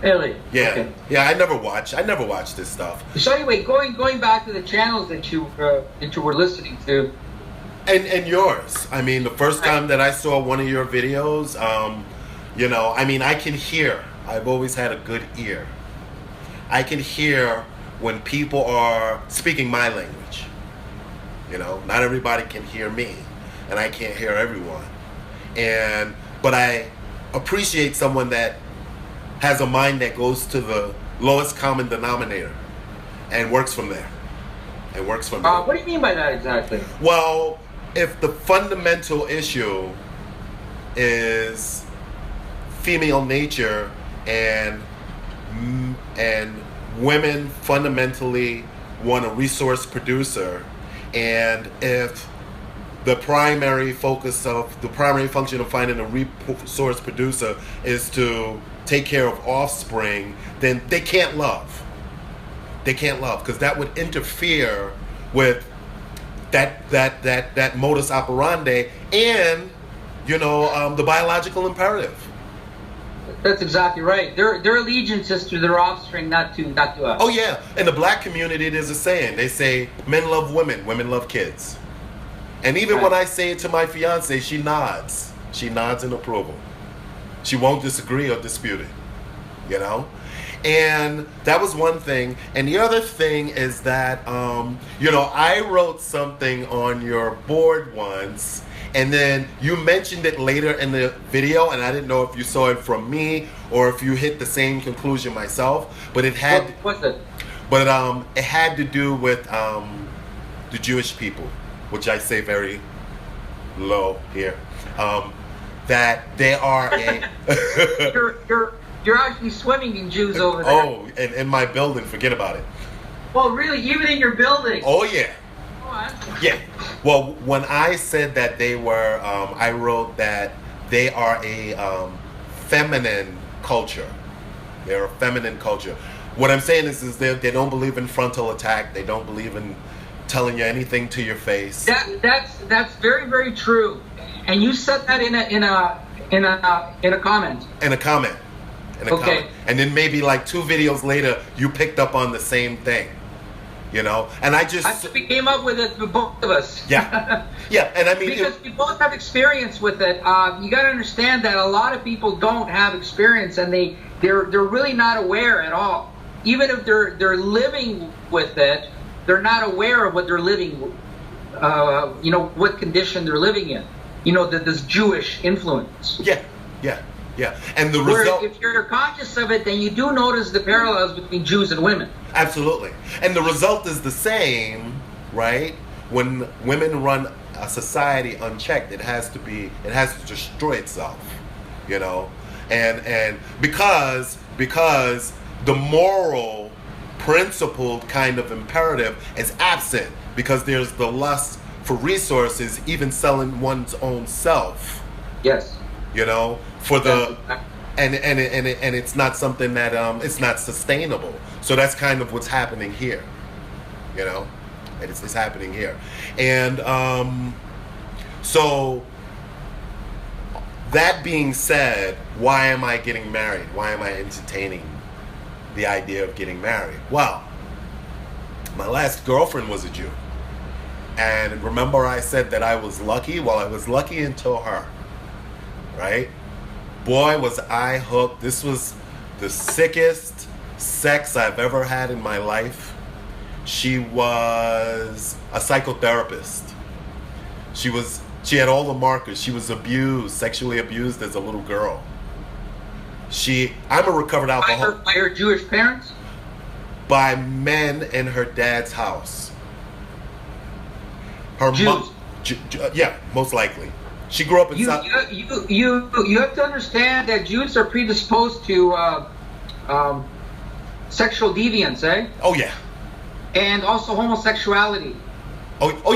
[SPEAKER 3] Really?
[SPEAKER 2] Yeah.
[SPEAKER 3] Okay.
[SPEAKER 2] Yeah, I never watched this stuff.
[SPEAKER 3] So anyway, going back to the channels that you were listening to,
[SPEAKER 2] and yours. I mean, the first time that I saw one of your videos, I can hear. I've always had a good ear. I can hear when people are speaking my language. Not everybody can hear me, and I can't hear everyone. But I appreciate someone that has a mind that goes to the lowest common denominator and works from there. What
[SPEAKER 3] do you mean by that exactly?
[SPEAKER 2] Well, if the fundamental issue is female nature and women fundamentally want a resource producer, and if the primary function of finding a resource producer is to take care of offspring, then they can't love. Because that would interfere with that modus operandi and the biological imperative.
[SPEAKER 4] That's exactly right. Their allegiance is to their offspring, not to us.
[SPEAKER 2] Oh yeah, in the black community, there's a saying. They say men love women, women love kids. And even when I say it to my fiance, she nods. She nods in approval. She won't disagree or dispute it, you know? And that was one thing. And the other thing is that, you know, I wrote something on your board once, and then you mentioned it later in the video, and I didn't know if you saw it from me or if you hit the same conclusion myself. But it had,
[SPEAKER 3] What's it?
[SPEAKER 2] but it had to do with the Jewish people, which I say very low here. That they are a
[SPEAKER 3] You're actually swimming in Jews over there.
[SPEAKER 2] oh, in my building, forget about it.
[SPEAKER 3] Well, really, even in your building.
[SPEAKER 2] Oh yeah.
[SPEAKER 3] Oh,
[SPEAKER 2] Yeah. Well, when I said that they were, I wrote that they are a feminine culture. They're a feminine culture. What I'm saying is they don't believe in frontal attack. They don't believe in telling you anything to your face.
[SPEAKER 3] That's very, very true. And you said that in a comment.
[SPEAKER 2] In a comment.
[SPEAKER 3] Okay.
[SPEAKER 2] And then maybe like 2 videos later, you picked up on the same thing. You know, and I just
[SPEAKER 3] we came up with it for both of us.
[SPEAKER 2] Yeah, yeah, and I mean
[SPEAKER 3] because we both have experience with it. You got to understand that a lot of people don't have experience, and they're really not aware at all. Even if they're living with it, they're not aware of what they're living. You know what condition they're living in. You know this Jewish influence.
[SPEAKER 2] Yeah. And the
[SPEAKER 3] Where
[SPEAKER 2] result,
[SPEAKER 3] if you're conscious of it, then you do notice the parallels between Jews and women.
[SPEAKER 2] absolutely. And the result is the same, right? When women run a society unchecked, it has to destroy itself, you know? And because the moral, principled kind of imperative is absent, because there's the lust for resources, even selling one's own self.
[SPEAKER 3] Yes.
[SPEAKER 2] You know, for the and it's not something that it's not sustainable. So that's kind of what's happening here. You know, it's happening here, and so that being said, why am I getting married? Why am I entertaining the idea of getting married? Well, my last girlfriend was a Jew, and remember I said that I was lucky. Well, I was lucky until her. Right? Boy, was I hooked. This was the sickest sex I've ever had in my life. She was a psychotherapist. She had all the markers. She was abused, sexually abused as a little girl. I'm a recovered alcoholic.
[SPEAKER 3] By her Jewish parents?
[SPEAKER 2] By men in her dad's house. Her
[SPEAKER 3] Jews?
[SPEAKER 2] Yeah, most likely. She grew up in
[SPEAKER 3] You have to understand that Jews are predisposed to sexual deviance, eh?
[SPEAKER 2] Oh yeah.
[SPEAKER 3] And also homosexuality.
[SPEAKER 2] Oh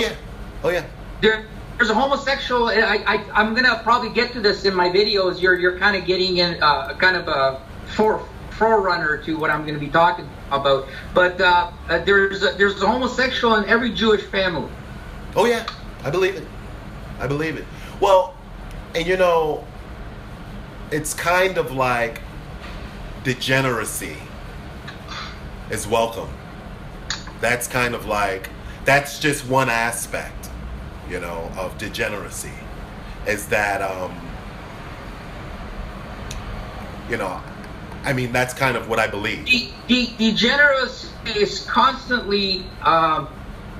[SPEAKER 2] yeah.
[SPEAKER 3] There's a homosexual. I'm gonna probably get to this in my videos. You're kind of getting in kind of a forerunner to what I'm going to be talking about. But there's a homosexual in every Jewish family.
[SPEAKER 2] Oh yeah, I believe it. Well, and you know, it's kind of like degeneracy is welcome. That's kind of like, that's just one aspect, you know, of degeneracy. Is that, you know, I mean, that's kind of what I believe.
[SPEAKER 3] Degeneracy is constantly,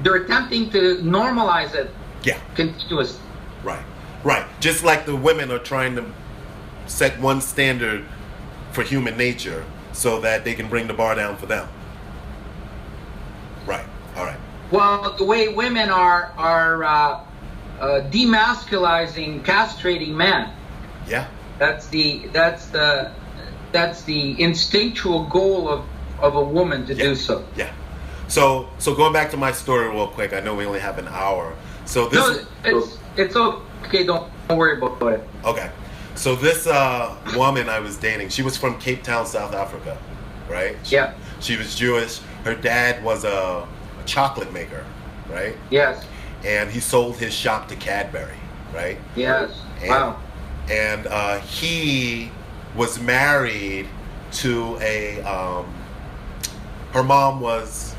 [SPEAKER 3] they're attempting to normalize it.
[SPEAKER 2] Yeah.
[SPEAKER 3] Continuously.
[SPEAKER 2] Right. Just like the women are trying to set one standard for human nature so that they can bring the bar down for them. Right. All right.
[SPEAKER 3] Well, the way women are demasculizing, castrating men.
[SPEAKER 2] Yeah.
[SPEAKER 3] That's the instinctual goal of a woman to do so.
[SPEAKER 2] Yeah. So going back to my story real quick. I know we only have an hour. So this.
[SPEAKER 3] No, it's okay. Don't worry about it.
[SPEAKER 2] Okay. So this woman I was dating, she was from Cape Town, South Africa, right?
[SPEAKER 3] Yeah.
[SPEAKER 2] She was Jewish. Her dad was a chocolate maker, right?
[SPEAKER 3] Yes.
[SPEAKER 2] And he sold his shop to Cadbury, right?
[SPEAKER 3] Yes.
[SPEAKER 2] And,
[SPEAKER 3] Wow.
[SPEAKER 2] And he was married to her mom was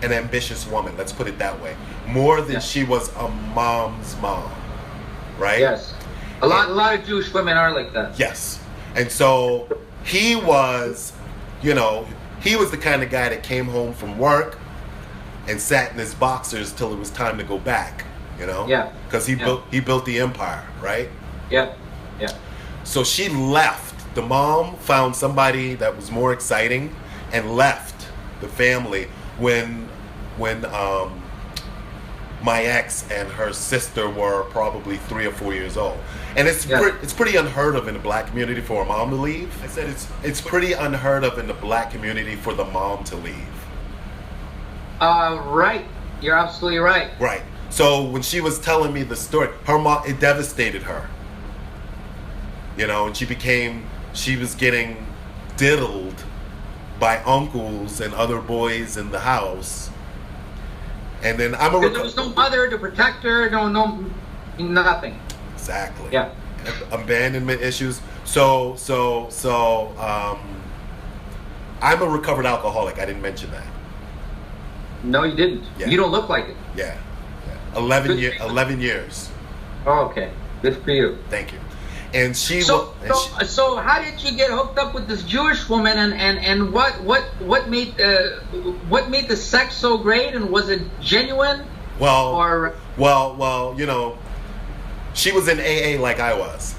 [SPEAKER 2] an ambitious woman, let's put it that way. More than she was a mom's mom, right?
[SPEAKER 3] Yes.
[SPEAKER 4] A lot of Jewish women are like that.
[SPEAKER 2] Yes. And so he was, you know, he was the kind of guy that came home from work and sat in his boxers till it was time to go back, you know?
[SPEAKER 4] Yeah.
[SPEAKER 2] Because he built the empire, right?
[SPEAKER 4] Yeah. Yeah.
[SPEAKER 2] So she left. The mom found somebody that was more exciting and left the family when my ex and her sister were probably 3 or 4 years old. And it's pretty unheard of in the black community for a mom to leave. I said it's pretty unheard of in the black community for the mom to leave.
[SPEAKER 4] Right. You're absolutely right.
[SPEAKER 2] Right. So when she was telling me the story, her mom, it devastated her. You know, and she was getting diddled by uncles and other boys in the house. And then there
[SPEAKER 4] was no mother to protect her, no, nothing.
[SPEAKER 2] Exactly.
[SPEAKER 4] Yeah.
[SPEAKER 2] Abandonment issues. So I'm a recovered alcoholic. I didn't mention that.
[SPEAKER 4] No, you didn't.
[SPEAKER 2] Yeah.
[SPEAKER 4] You don't look like it.
[SPEAKER 2] Yeah. 11 years.
[SPEAKER 4] Oh, okay. Good for you.
[SPEAKER 2] Thank you. And
[SPEAKER 4] so how did you get hooked up with this Jewish woman, and what made the sex so great, and was it genuine?
[SPEAKER 2] Well, you know, she was in AA like I was.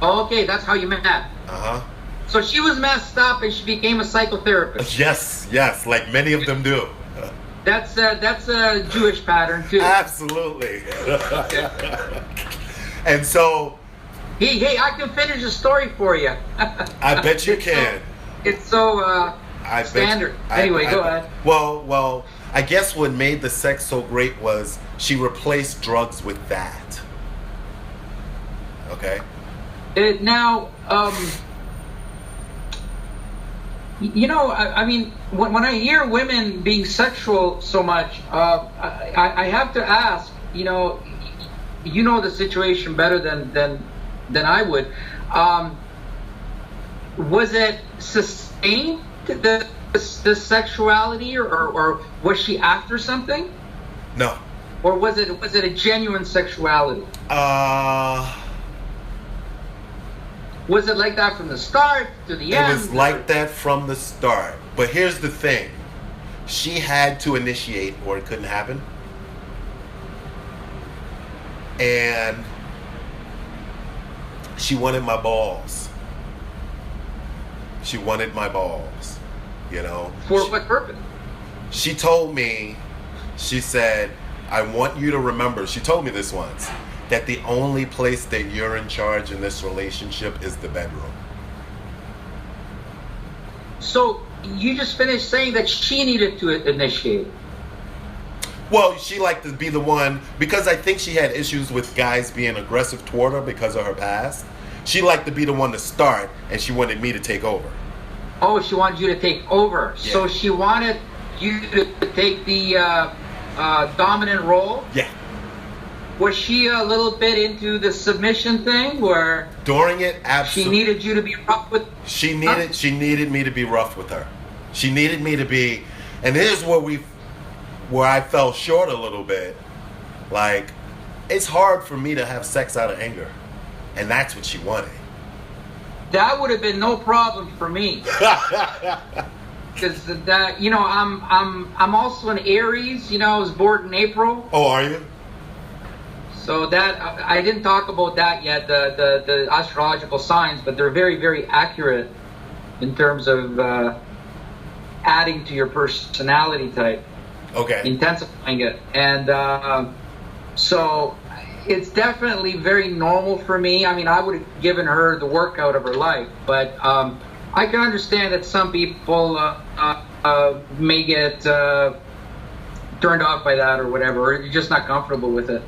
[SPEAKER 4] Oh, okay, that's how you met.
[SPEAKER 2] Uh-huh.
[SPEAKER 4] So she was messed up and she became a psychotherapist.
[SPEAKER 2] Yes, like many of them do.
[SPEAKER 4] That's a Jewish pattern too.
[SPEAKER 2] Absolutely. And so
[SPEAKER 4] Hey, I can finish a story for you.
[SPEAKER 2] I bet you can.
[SPEAKER 4] It's so standard. Anyway, go ahead.
[SPEAKER 2] Well, I guess what made the sex so great was she replaced drugs with that. Okay?
[SPEAKER 4] Now, you know, I mean, when I hear women being sexual so much, I have to ask, you know the situation better than I would. Was it sustained, the sexuality, or was she after something?
[SPEAKER 2] No.
[SPEAKER 4] Or was it a genuine sexuality? Was it like that from the start to the end?
[SPEAKER 2] It was like that from the start. But here's the thing. She had to initiate or it couldn't happen. And she wanted my balls. She wanted my balls, you know.
[SPEAKER 4] For what purpose?
[SPEAKER 2] She told me, she said, I want you to remember, she told me this once, that the only place that you're in charge in this relationship is the bedroom.
[SPEAKER 4] So you just finished saying that she needed to initiate.
[SPEAKER 2] Well, she liked to be the one, because I think she had issues with guys being aggressive toward her because of her past. She liked to be the one to start, and she wanted me to take over.
[SPEAKER 4] Oh, she wanted you to take over.
[SPEAKER 2] Yeah.
[SPEAKER 4] So she wanted you to take the dominant role?
[SPEAKER 2] Yeah.
[SPEAKER 4] Was she a little bit into the submission thing, where
[SPEAKER 2] during it, absolutely,
[SPEAKER 4] she needed you to be rough with?
[SPEAKER 2] She needed me to be rough with her. She needed me to be, and here's where I fell short a little bit. Like, it's hard for me to have sex out of anger, and that's what she wanted.
[SPEAKER 4] That would have been no problem for me. Because that, you know, I'm also an Aries. You know, I was born in April.
[SPEAKER 2] Oh, are you?
[SPEAKER 4] So that I didn't talk about that yet, the astrological signs, but they're very, very accurate in terms of adding to your personality type.
[SPEAKER 2] Okay.
[SPEAKER 4] Intensifying it. And so it's definitely very normal for me. I mean, I would have given her the workout of her life, but I can understand that some people may get turned off by that or whatever, or you're just not comfortable with it.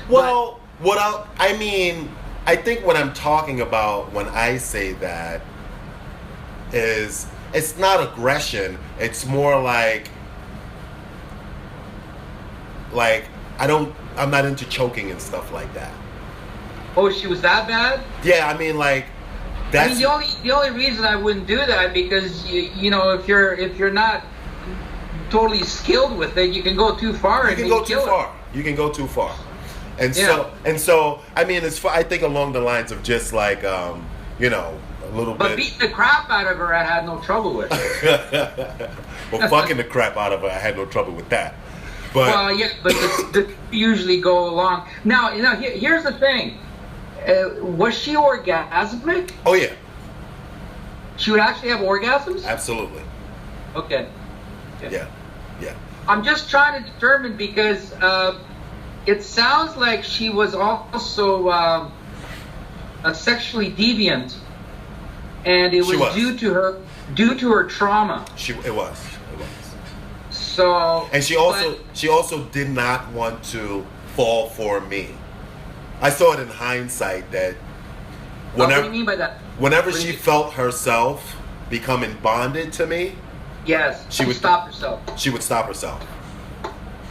[SPEAKER 2] Well, I think what I'm talking about when I say that is, it's not aggression. It's more like I'm not into choking and stuff like that.
[SPEAKER 4] Oh, she was that bad?
[SPEAKER 2] Yeah, I mean, like, that's...
[SPEAKER 4] I mean, the only reason I wouldn't do that, because you know, if you're not totally skilled with it, you can go too far.
[SPEAKER 2] You can go too far. And so I mean, I think along the lines of just like you know, a little
[SPEAKER 4] But
[SPEAKER 2] bit.
[SPEAKER 4] beating the crap out of her, I had no trouble with.
[SPEAKER 2] Well, fucking the crap out of her, I had no trouble with that. But
[SPEAKER 4] Well, yeah, but the usually go along. Now, here's the thing. Was she orgasmic?
[SPEAKER 2] oh yeah,
[SPEAKER 4] She would actually have orgasms?
[SPEAKER 2] absolutely.
[SPEAKER 4] Okay.
[SPEAKER 2] Yeah, yeah.
[SPEAKER 4] I'm just trying to determine because it sounds like she was also sexually deviant, and it
[SPEAKER 2] She
[SPEAKER 4] was
[SPEAKER 2] was.
[SPEAKER 4] due to her trauma.
[SPEAKER 2] It was.
[SPEAKER 4] So
[SPEAKER 2] And she also did not want to fall for me. I saw it in hindsight that
[SPEAKER 4] what do you mean by that?
[SPEAKER 2] whenever
[SPEAKER 4] What do
[SPEAKER 2] she
[SPEAKER 4] you-
[SPEAKER 2] felt herself becoming bonded to me,
[SPEAKER 4] Yes,
[SPEAKER 2] She
[SPEAKER 4] she
[SPEAKER 2] would-
[SPEAKER 4] stopped herself.
[SPEAKER 2] she would stop herself.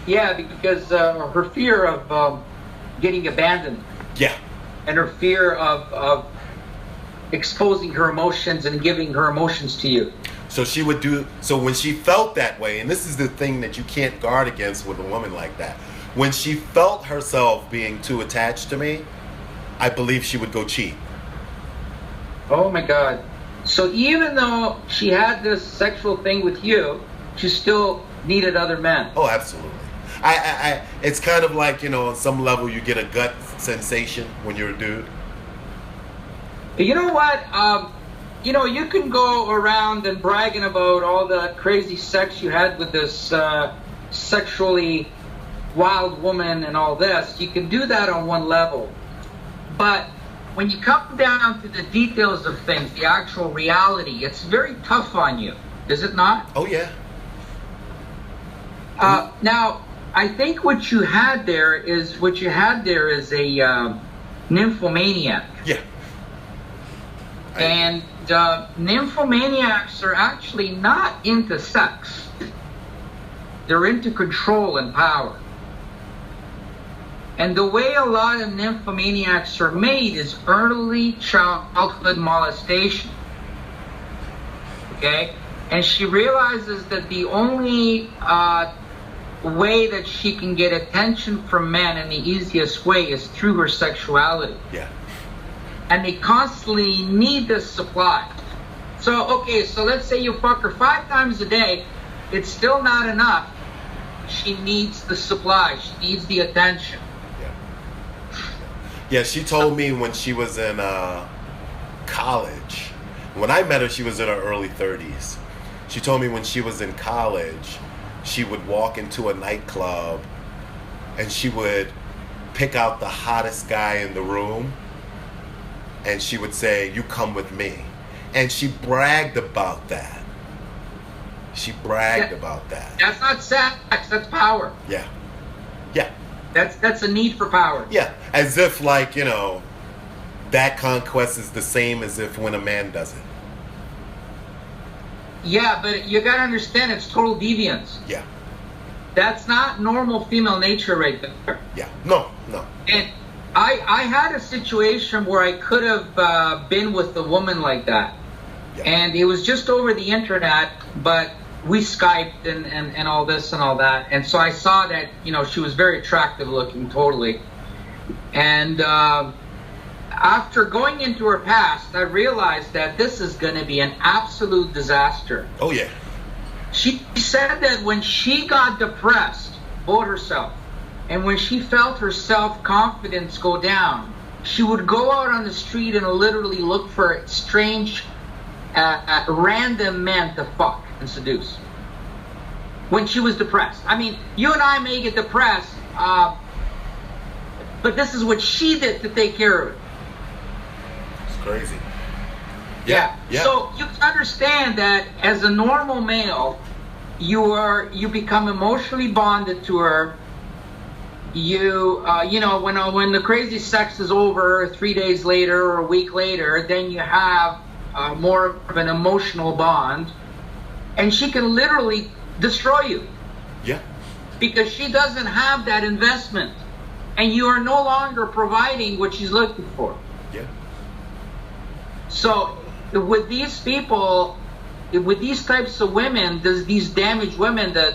[SPEAKER 4] Yeah, because her fear of getting abandoned
[SPEAKER 2] Yeah,
[SPEAKER 4] and her fear of exposing her emotions and giving her emotions to you.
[SPEAKER 2] so when she felt that way, and this is the thing that you can't guard against with a woman like that. When she felt herself being too attached to me, I believe she would go cheat.
[SPEAKER 4] Oh my God. So even though she had this sexual thing with you, she still needed other men.
[SPEAKER 2] Oh, absolutely. It's kind of like, you know, on some level you get a gut sensation when you're a dude.
[SPEAKER 4] You know what? You can go around and bragging about all the crazy sex you had with this sexually wild woman and all this. You can do that on one level. But when you come down to the details of things, the actual reality, it's very tough on you, is it not?
[SPEAKER 2] Oh yeah.
[SPEAKER 4] Now, I think what you had there is a nymphomaniac.
[SPEAKER 2] Yeah.
[SPEAKER 4] And nymphomaniacs are actually not into sex. They're into control and power. And the way a lot of nymphomaniacs are made is early childhood molestation. Okay? And she realizes that the only way that she can get attention from men in the easiest way is through her sexuality.
[SPEAKER 2] Yeah.
[SPEAKER 4] And they constantly need this supply. So let's say you fuck her 5 times a day, it's still not enough. She needs the supply, she needs the attention.
[SPEAKER 2] Yeah, she told me when she was in college. When I met her, she was in her early 30s. She told me when she was in college, she would walk into a nightclub and she would pick out the hottest guy in the room and she would say, "You come with me." And she bragged about that. About that.
[SPEAKER 4] That's not sex, that's power.
[SPEAKER 2] Yeah. Yeah.
[SPEAKER 4] That's a need for power.
[SPEAKER 2] Yeah. As if, like, you know, that conquest is the same as if when a man does it.
[SPEAKER 4] Yeah, but you gotta understand it's total deviance.
[SPEAKER 2] Yeah.
[SPEAKER 4] That's not normal female nature right there.
[SPEAKER 2] Yeah. No.
[SPEAKER 4] And I had a situation where I could have been with a woman like that.
[SPEAKER 2] Yeah.
[SPEAKER 4] And it was just over the internet, but we Skyped and all this and all that. And so I saw that, she was very attractive looking, totally. And after going into her past, I realized that this is going to be an absolute disaster.
[SPEAKER 2] Oh, yeah.
[SPEAKER 4] She said that when she got depressed about herself, and when she felt her self-confidence go down, she would go out on the street and literally look for strange, random men to fuck and seduce. When she was depressed. I mean, you and I may get depressed, but this is what she did to take care of it.
[SPEAKER 2] It's crazy.
[SPEAKER 4] Yeah.
[SPEAKER 2] Yeah.
[SPEAKER 4] So you can understand that as a normal male, you become emotionally bonded to her. When the crazy sex is over 3 days later or a week later, then you have more of an emotional bond, and she can literally destroy you.
[SPEAKER 2] Yeah.
[SPEAKER 4] Because she doesn't have that investment, and you are no longer providing what she's looking for.
[SPEAKER 2] Yeah.
[SPEAKER 4] So with these people, with these types of women, these damaged women, the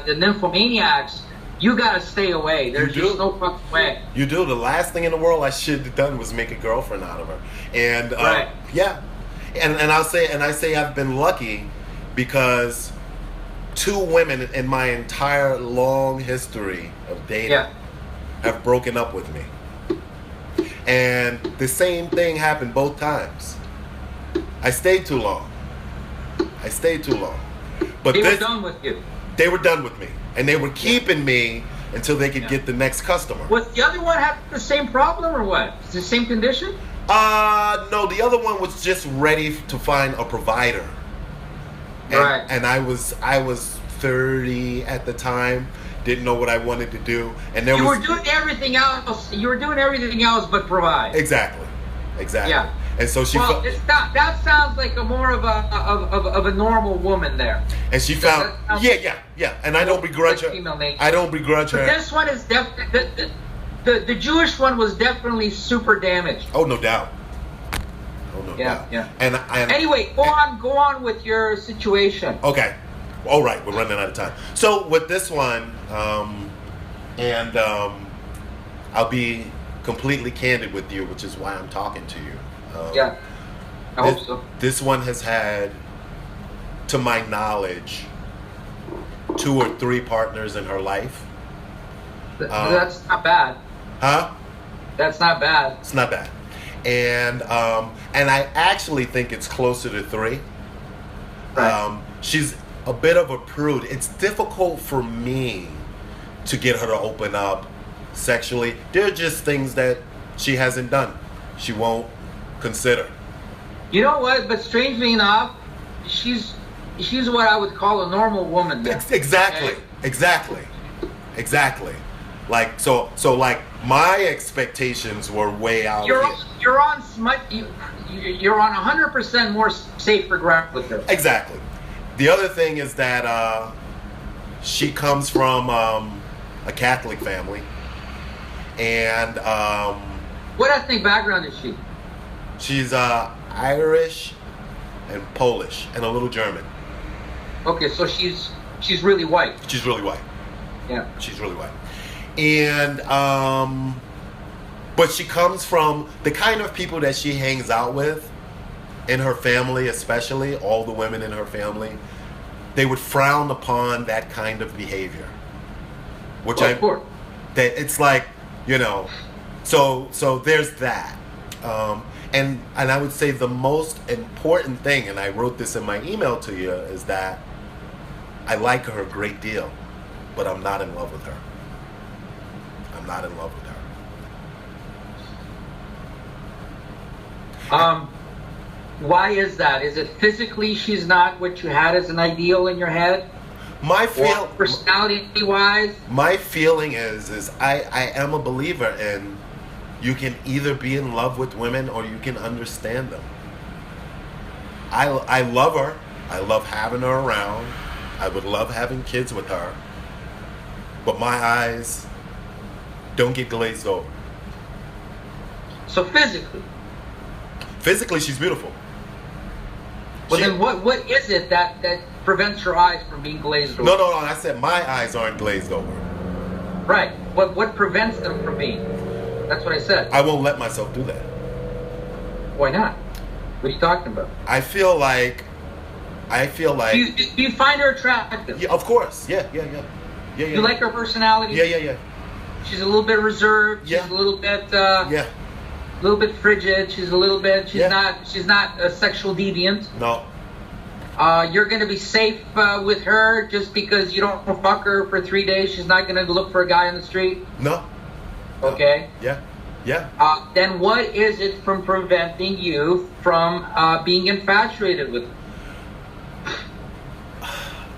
[SPEAKER 4] nymphomaniacs, you gotta stay away. There's
[SPEAKER 2] You
[SPEAKER 4] just
[SPEAKER 2] do.
[SPEAKER 4] no fucking way.
[SPEAKER 2] You do. The last thing in the world I should have done was make a girlfriend out of her. And
[SPEAKER 4] Right.
[SPEAKER 2] yeah, and I say I've been lucky because 2 women in my entire long history of dating
[SPEAKER 4] Yeah.
[SPEAKER 2] have broken up with me, and the same thing happened both times. I stayed too long. But
[SPEAKER 4] They were
[SPEAKER 2] this,
[SPEAKER 4] done with you.
[SPEAKER 2] they were done with me, and they were keeping me until they could get the next customer.
[SPEAKER 4] Was the other one have the same problem or what? It's the same condition?
[SPEAKER 2] No, the other one was just ready to find a provider. And,
[SPEAKER 4] Right.
[SPEAKER 2] and I was 30 at the time, didn't know what I wanted to do, and there
[SPEAKER 4] You
[SPEAKER 2] was
[SPEAKER 4] were doing everything else. You were doing everything else but provide.
[SPEAKER 2] exactly.
[SPEAKER 4] Yeah.
[SPEAKER 2] And so she
[SPEAKER 4] Well, it's not, that sounds like a more of a normal woman there.
[SPEAKER 2] and she found
[SPEAKER 4] that sounds-
[SPEAKER 2] yeah, and I don't begrudge her.
[SPEAKER 4] like female nature.
[SPEAKER 2] I don't begrudge
[SPEAKER 4] But
[SPEAKER 2] her.
[SPEAKER 4] this one is definitely the Jewish one was definitely super damaged.
[SPEAKER 2] Oh, no doubt. Oh, no
[SPEAKER 4] Yeah,
[SPEAKER 2] doubt.
[SPEAKER 4] yeah.
[SPEAKER 2] And
[SPEAKER 4] Anyway, go on with your situation.
[SPEAKER 2] okay. All right, we're running out of time. So with this one, I'll be completely candid with you, which is why I'm talking to you.
[SPEAKER 4] Yeah, I hope so.
[SPEAKER 2] This one has had, to my knowledge, 2 or 3 partners in her life.
[SPEAKER 4] That's not bad.
[SPEAKER 2] Huh?
[SPEAKER 4] That's not bad.
[SPEAKER 2] It's not bad. And I actually think it's closer to 3.
[SPEAKER 4] Right.
[SPEAKER 2] She's a bit of a prude. It's difficult for me to get her to open up sexually. There are just things that she hasn't done. She won't consider.
[SPEAKER 4] You know what? But strangely enough, she's what I would call a normal woman. Then.
[SPEAKER 2] Exactly.
[SPEAKER 4] Okay?
[SPEAKER 2] Exactly. Like so like my expectations were way out.
[SPEAKER 4] You're
[SPEAKER 2] here.
[SPEAKER 4] on 100% more safer ground with her.
[SPEAKER 2] Exactly. The other thing is that she comes from a Catholic family, and
[SPEAKER 4] What ethnic background is she?
[SPEAKER 2] she's Irish and Polish and a little German.
[SPEAKER 4] Okay, so she's really white.
[SPEAKER 2] She's really white.
[SPEAKER 4] Yeah.
[SPEAKER 2] She's really white. And but she comes from the kind of people that she hangs out with in her family, especially all the women in her family, they would frown upon that kind of behavior. Which
[SPEAKER 4] Of course.
[SPEAKER 2] that it's like, so there's that. And I would say the most important thing, and I wrote this in my email to you, is that I like her a great deal, but I'm not in love with her. I'm not in love with her.
[SPEAKER 4] Why is that? Is it physically she's not what you had as an ideal in your head?
[SPEAKER 2] My
[SPEAKER 4] Or personality-wise?
[SPEAKER 2] My feeling is I am a believer in you can either be in love with women or you can understand them. I love her. I love having her around. I would love having kids with her. But my eyes don't get glazed over.
[SPEAKER 4] So physically.
[SPEAKER 2] Physically, she's beautiful.
[SPEAKER 4] Well,
[SPEAKER 2] She-
[SPEAKER 4] then what is it that prevents your eyes from being glazed over?
[SPEAKER 2] No. I said my eyes aren't glazed over.
[SPEAKER 4] Right. What prevents them from being? That's what I said.
[SPEAKER 2] I won't let myself do that.
[SPEAKER 4] Why not? What are you talking about?
[SPEAKER 2] I feel like.
[SPEAKER 4] Do you find her attractive?
[SPEAKER 2] Yeah, of course. Yeah.
[SPEAKER 4] You like her personality?
[SPEAKER 2] Yeah.
[SPEAKER 4] She's a little bit reserved. She's
[SPEAKER 2] Yeah.
[SPEAKER 4] a little bit
[SPEAKER 2] Yeah.
[SPEAKER 4] a little bit frigid. She's a little bit. She's
[SPEAKER 2] Yeah.
[SPEAKER 4] not a sexual deviant.
[SPEAKER 2] No.
[SPEAKER 4] You're gonna be safe with her just because you don't fuck her for 3 days. She's not gonna look for a guy on the street.
[SPEAKER 2] No.
[SPEAKER 4] Okay.
[SPEAKER 2] Yeah.
[SPEAKER 4] Then what is it from preventing you from being infatuated with her?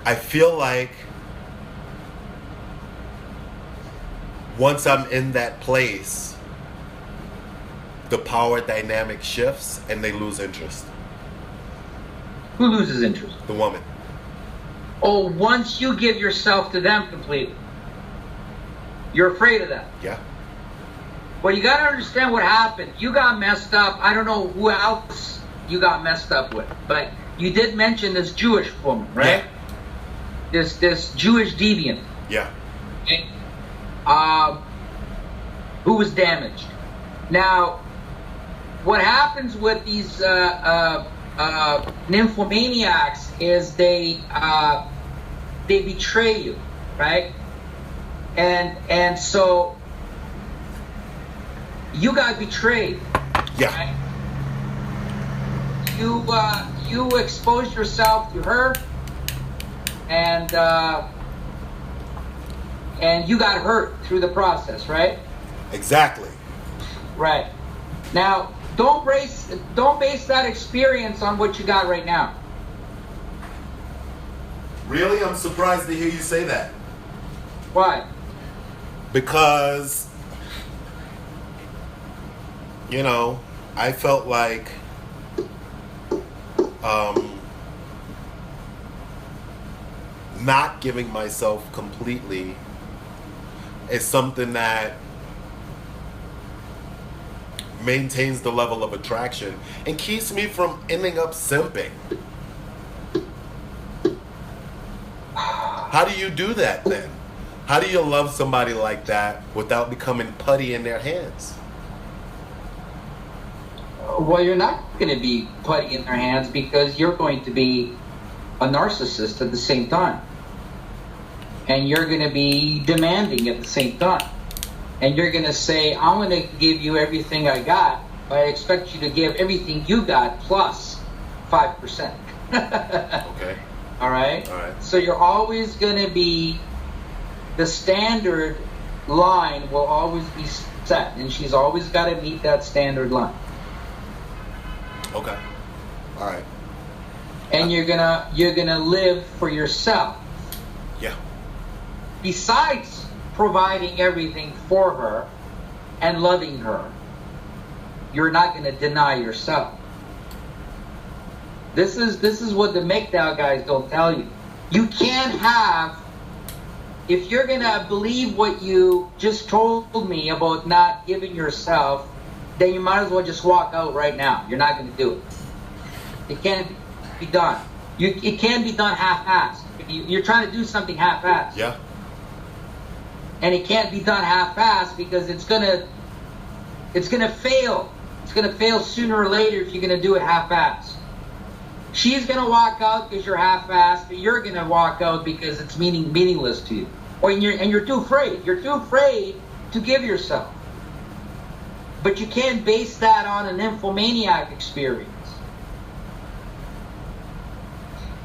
[SPEAKER 2] I feel like once I'm in that place, the power dynamic shifts and they lose interest.
[SPEAKER 4] Who loses interest?
[SPEAKER 2] The woman.
[SPEAKER 4] Oh, once you give yourself to them completely. You're afraid of that.
[SPEAKER 2] Yeah.
[SPEAKER 4] Well, you got to understand what happened. You got messed up. I don't know who else you got messed up with, but you did mention this Jewish woman, right?
[SPEAKER 2] Yeah.
[SPEAKER 4] This Jewish deviant.
[SPEAKER 2] Yeah.
[SPEAKER 4] Okay? who was damaged. Now, what happens with these nymphomaniacs is they betray you, right? And so you got betrayed.
[SPEAKER 2] Yeah.
[SPEAKER 4] Right? You exposed yourself to her, and you got hurt through the process, right?
[SPEAKER 2] Exactly.
[SPEAKER 4] Right. Now, don't base that experience on what you got right now.
[SPEAKER 2] Really? I'm surprised to hear you say that.
[SPEAKER 4] Why?
[SPEAKER 2] Because, you know, I felt like not giving myself completely is something that maintains the level of attraction and keeps me from ending up simping. How do you do that then? How do you love somebody like that without becoming putty in their hands?
[SPEAKER 4] Well, you're not going to be putty in their hands because you're going to be a narcissist at the same time. And you're going to be demanding at the same time. And you're going to say, I'm going to give you everything I got, but I expect you to give everything you got plus 5%.
[SPEAKER 2] Okay.
[SPEAKER 4] All right?
[SPEAKER 2] All right.
[SPEAKER 4] So you're always going to be, the standard line will always be set, and she's always got to meet that standard line.
[SPEAKER 2] Okay. All right.
[SPEAKER 4] And you're gonna live for yourself.
[SPEAKER 2] Yeah.
[SPEAKER 4] Besides providing everything for her and loving her, you're not gonna deny yourself. This is what the MGTOW guys don't tell you. You can't have, if you're gonna believe what you just told me about not giving yourself, then you might as well just walk out right now. You're not gonna do it. It can't be done. It can be done half-assed. You're trying to do something half-assed.
[SPEAKER 2] Yeah.
[SPEAKER 4] And it can't be done half-assed because it's gonna fail. It's gonna fail sooner or later if you're gonna do it half-assed. She's gonna walk out because you're half-assed, but you're gonna walk out because it's meaningless to you. Or you're too afraid. You're too afraid to give yourself. But you can't base that on a nymphomaniac experience.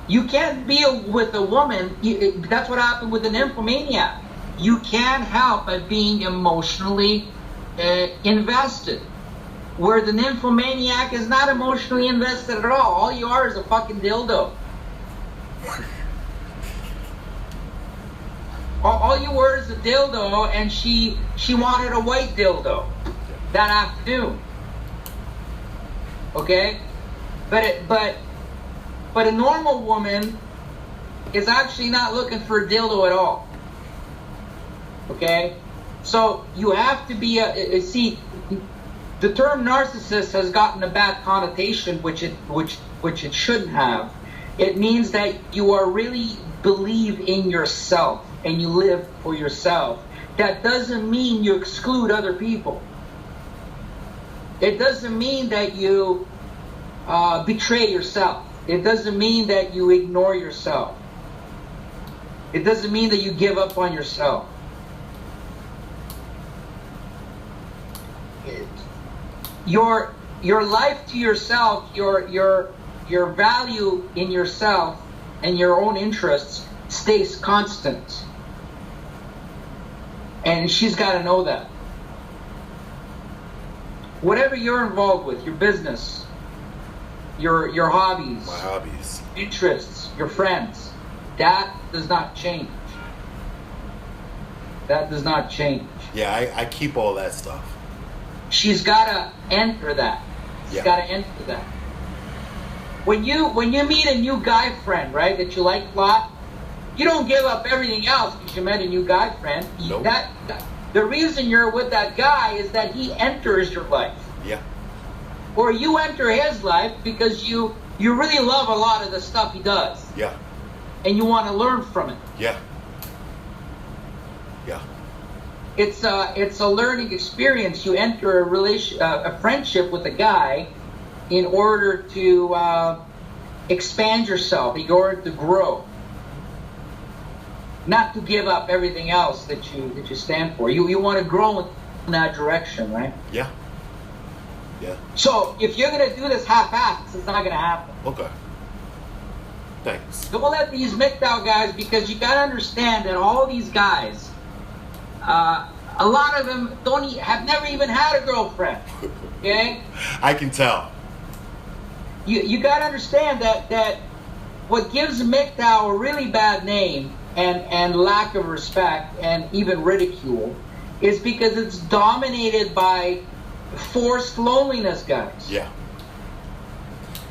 [SPEAKER 4] You can't be with a woman. That's what happened with the nymphomaniac. You can't help but being emotionally invested. Where the nymphomaniac is not emotionally invested at all. All you are is a fucking dildo. All you were is a dildo, and she wanted a white dildo that afternoon. Okay? But a normal woman is actually not looking for a dildo at all. Okay? So you have to be see, the term narcissist has gotten a bad connotation, which it shouldn't have. It means that you are really believe in yourself and you live for yourself. That doesn't mean you exclude other people. It doesn't mean that you betray yourself. It doesn't mean that you ignore yourself. It doesn't mean that you give up on yourself. Your life to yourself, your value in yourself and your own interests stays constant. And she's got to know that. Whatever you're involved with, your business, your hobbies,
[SPEAKER 2] My hobbies.
[SPEAKER 4] interests, your friends, that does not change. That does not change.
[SPEAKER 2] Yeah, I keep all that stuff.
[SPEAKER 4] She's got to enter that. She's
[SPEAKER 2] Yeah.
[SPEAKER 4] got to enter that. When you meet a new guy friend, right, that you like a lot, you don't give up everything else because you met a new guy friend.
[SPEAKER 2] Nope.
[SPEAKER 4] The reason you're with that guy is that he enters your life.
[SPEAKER 2] Yeah.
[SPEAKER 4] Or you enter his life because you really love a lot of the stuff he does.
[SPEAKER 2] Yeah.
[SPEAKER 4] And you want to learn from it.
[SPEAKER 2] Yeah. Yeah.
[SPEAKER 4] it's a learning experience. You enter a friendship with a guy in order to expand yourself, in order to grow, not to give up everything else that you stand for. You want to grow in that direction, right?
[SPEAKER 2] Yeah. Yeah.
[SPEAKER 4] So if you're gonna do this half-assed, it's not gonna happen.
[SPEAKER 2] Okay. Thanks.
[SPEAKER 4] Don't let these MGTOW guys, because you gotta understand that all these guys, a lot of them have never even had a girlfriend. Okay?
[SPEAKER 2] I can tell.
[SPEAKER 4] You gotta understand that what gives MGTOW a really bad name and lack of respect and even ridicule is because it's dominated by forced loneliness guys.
[SPEAKER 2] Yeah.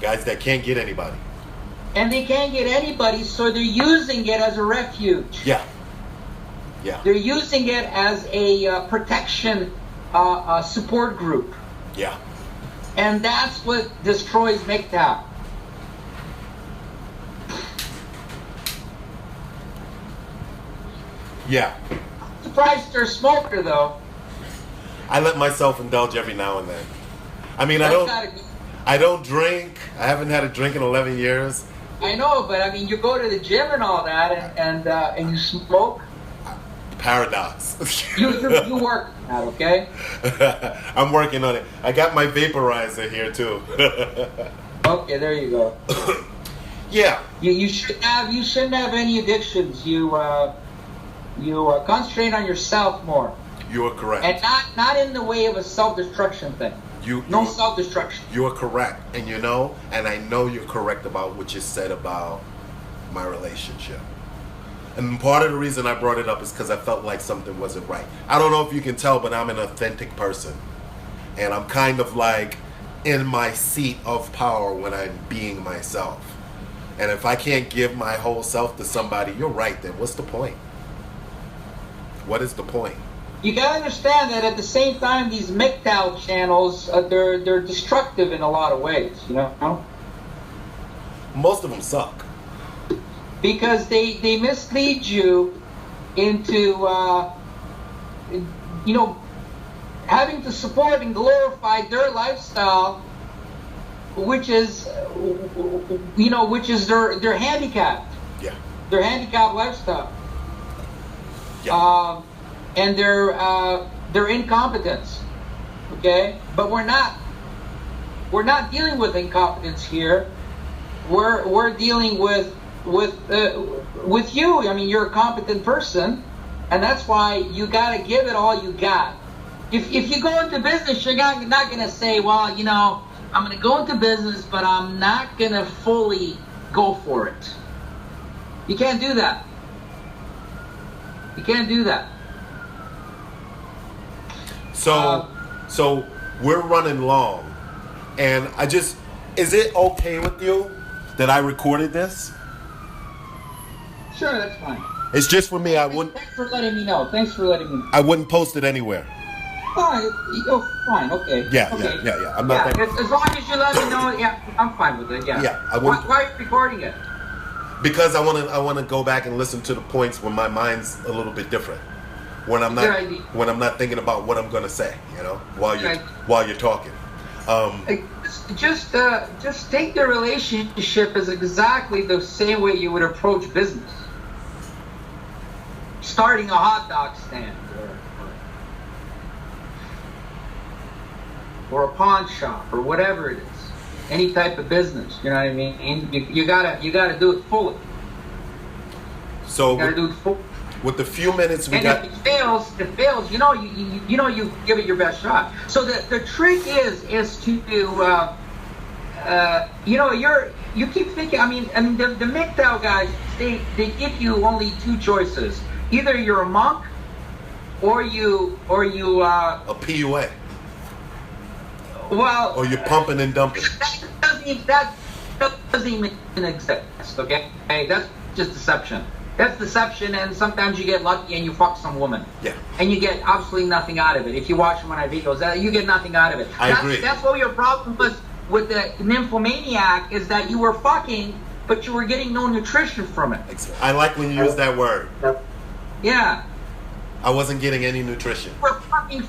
[SPEAKER 2] Guys that can't get anybody.
[SPEAKER 4] And they can't get anybody, so they're using it as a refuge.
[SPEAKER 2] Yeah. Yeah.
[SPEAKER 4] They're using it as a protection support group.
[SPEAKER 2] Yeah.
[SPEAKER 4] And that's what destroys MGTOW.
[SPEAKER 2] Yeah.
[SPEAKER 4] Surprised you're a smoker, though.
[SPEAKER 2] I let myself indulge every now and then. I mean,
[SPEAKER 4] That's
[SPEAKER 2] I don't drink. I haven't had a drink in 11 years.
[SPEAKER 4] I know, but I mean, you go to the gym and all that, and you smoke.
[SPEAKER 2] Paradox.
[SPEAKER 4] You work on that, okay?
[SPEAKER 2] I'm working on it. I got my vaporizer here too.
[SPEAKER 4] Okay, there you go.
[SPEAKER 2] Yeah.
[SPEAKER 4] You shouldn't have any addictions. You concentrate on yourself more.
[SPEAKER 2] You are correct.
[SPEAKER 4] And not in the way of a self-destruction thing. No self-destruction.
[SPEAKER 2] You are correct. And and I know you're correct about what you said about my relationship. And part of the reason I brought it up is because I felt like something wasn't right. I don't know if you can tell, but I'm an authentic person. And I'm kind of like in my seat of power when I'm being myself. And if I can't give my whole self to somebody, you're right, then what's the point? What is the point?
[SPEAKER 4] You gotta understand that at the same time, these MGTOW channels, they're destructive in a lot of ways, you know?
[SPEAKER 2] Most of them suck.
[SPEAKER 4] Because they mislead you into, having to support and glorify their lifestyle, which is they're handicapped.
[SPEAKER 2] Yeah.
[SPEAKER 4] Their handicapped lifestyle.
[SPEAKER 2] Yeah.
[SPEAKER 4] And their incompetence. Okay? But we're not dealing with incompetence here. We're dealing with you. I mean, you're a competent person, and that's why you got to give it all you got. If you go into business, you're not going to say, well, I'm going to go into business, but I'm not going to fully go for it. You can't do that. You can't do that.
[SPEAKER 2] So we're running long, and is it okay with you that I recorded this?
[SPEAKER 4] Sure, that's fine.
[SPEAKER 2] It's just for me.
[SPEAKER 4] Thanks for letting me know.
[SPEAKER 2] I wouldn't post it anywhere.
[SPEAKER 4] Fine. Okay.
[SPEAKER 2] Yeah.
[SPEAKER 4] Okay.
[SPEAKER 2] Yeah. I'm not.
[SPEAKER 4] As long as you let me know, yeah, I'm fine with it. Yeah.
[SPEAKER 2] Yeah.
[SPEAKER 4] Why are you recording it?
[SPEAKER 2] Because I want to go back and listen to the points when my mind's a little bit different. When I'm not thinking about what I'm going to say, while you're talking.
[SPEAKER 4] Just take the relationship as exactly the same way you would approach business. Starting a hot dog stand or a pawn shop or whatever it is. Any type of business, you know what I mean? You gotta do it fully.
[SPEAKER 2] So
[SPEAKER 4] you gotta do it fully.
[SPEAKER 2] With the few minutes we got,
[SPEAKER 4] if it fails, you give it your best shot. So the trick is to you keep thinking. I mean the MGTOW guys, they give you only two choices: either you're a monk, or you
[SPEAKER 2] a PUA.
[SPEAKER 4] Well,
[SPEAKER 2] or you're pumping and dumping.
[SPEAKER 4] That doesn't even exist. Okay, that's just deception. That's deception, and sometimes you get lucky and you fuck some woman.
[SPEAKER 2] Yeah.
[SPEAKER 4] And you get absolutely nothing out of it. If you watch one of my videos, you get nothing out of it.
[SPEAKER 2] I agree.
[SPEAKER 4] That's what your problem was with the Nymphomaniac, is that you were fucking, but you were getting no nutrition from it.
[SPEAKER 2] I like when you use that word.
[SPEAKER 4] Yeah.
[SPEAKER 2] I wasn't getting any nutrition.
[SPEAKER 4] We're fucking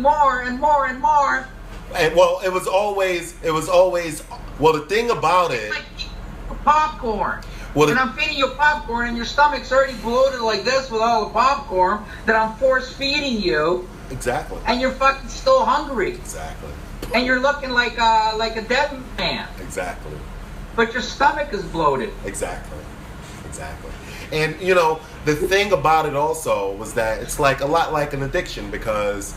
[SPEAKER 4] more and more and more.
[SPEAKER 2] And well, it was always. Well, the thing about it.
[SPEAKER 4] It's like popcorn.
[SPEAKER 2] Well,
[SPEAKER 4] and I'm feeding you popcorn, and your stomach's already bloated like this with all the popcorn that I'm force feeding you.
[SPEAKER 2] Exactly.
[SPEAKER 4] And you're fucking still hungry.
[SPEAKER 2] Exactly.
[SPEAKER 4] And you're looking like a dead man.
[SPEAKER 2] Exactly.
[SPEAKER 4] But your stomach is bloated.
[SPEAKER 2] Exactly. And you know, the thing about it also was that it's like a lot like an addiction, because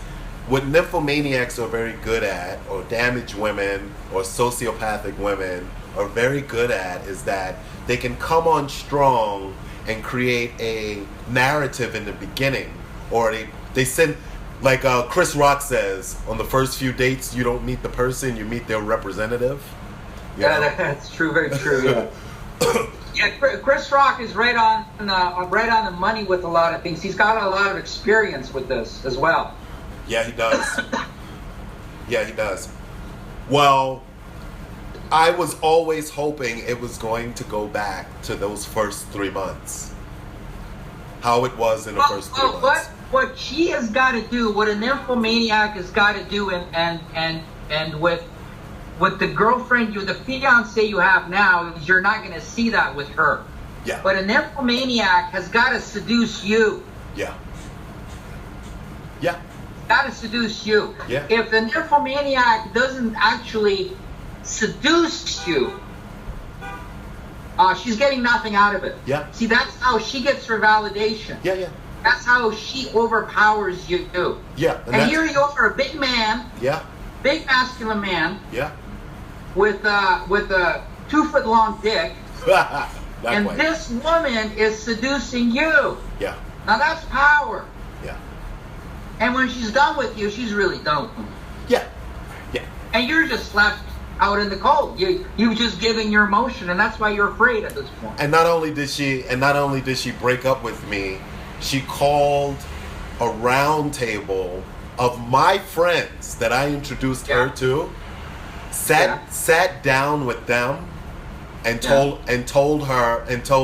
[SPEAKER 2] what nymphomaniacs are very good at, or damaged women or sociopathic women are very good at, is that they can come on strong and create a narrative in the beginning, or they send, like Chris Rock says, on the first few dates you don't meet the person, you meet their representative.
[SPEAKER 4] Yeah, that's true, very true. Yeah. Yeah, Chris Rock is right on the money with a lot of things. He's got a lot of experience with this as well.
[SPEAKER 2] Yeah, he does. Well, I was always hoping it was going to go back to those first 3 months. How it was in the first 3 months.
[SPEAKER 4] What she has got to do, what a nymphomaniac has got to do, and with the girlfriend, the fiance you have now, is you're not going to see that with her.
[SPEAKER 2] Yeah.
[SPEAKER 4] But a nymphomaniac has got to seduce you.
[SPEAKER 2] Yeah.
[SPEAKER 4] Got to seduce you.
[SPEAKER 2] Yeah.
[SPEAKER 4] If the nymphomaniac doesn't actually seduce you, she's getting nothing out of it.
[SPEAKER 2] Yeah.
[SPEAKER 4] See, that's how she gets her validation.
[SPEAKER 2] Yeah.
[SPEAKER 4] That's how she overpowers you.
[SPEAKER 2] Yeah.
[SPEAKER 4] And here you are, a big man.
[SPEAKER 2] Yeah.
[SPEAKER 4] Big masculine man.
[SPEAKER 2] Yeah.
[SPEAKER 4] With a 2-foot long dick. And
[SPEAKER 2] quite.
[SPEAKER 4] This woman is seducing you.
[SPEAKER 2] Yeah.
[SPEAKER 4] Now that's power.
[SPEAKER 2] Yeah.
[SPEAKER 4] And when she's done with you, she's really done with you.
[SPEAKER 2] Yeah.
[SPEAKER 4] And you're just left out in the cold. You've just given your emotion, and that's why you're afraid at this point.
[SPEAKER 2] And not only did she break up with me, she called a round table of my friends that I introduced her to, sat down with them, and told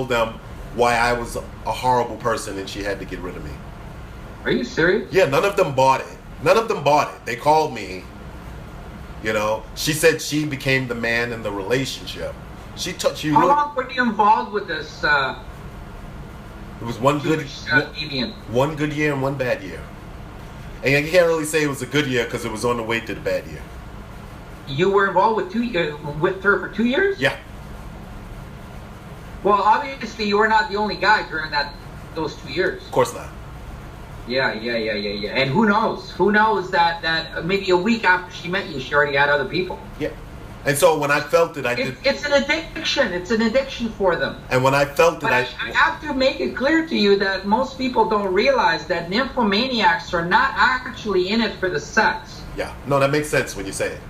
[SPEAKER 2] them why I was a horrible person and she had to get rid of me.
[SPEAKER 4] Are you serious?
[SPEAKER 2] Yeah, none of them bought it. They called me. You know, she said she became the man in the relationship.
[SPEAKER 4] How long were you involved with this?
[SPEAKER 2] It was one good year and one bad year. And you can't really say it was a good year because it was on the way to the bad year.
[SPEAKER 4] You were involved with her for 2 years?
[SPEAKER 2] Yeah.
[SPEAKER 4] Well, obviously you were not the only guy during those 2 years.
[SPEAKER 2] Of course not.
[SPEAKER 4] Yeah. And who knows? Who knows that maybe a week after she met you, she already had other people.
[SPEAKER 2] Yeah. And so when I felt it,
[SPEAKER 4] It's an addiction. It's an addiction for them.
[SPEAKER 2] And when I felt it,
[SPEAKER 4] I have to make it clear to you that most people don't realize that nymphomaniacs are not actually in it for the sex.
[SPEAKER 2] Yeah. No, that makes sense when you say it.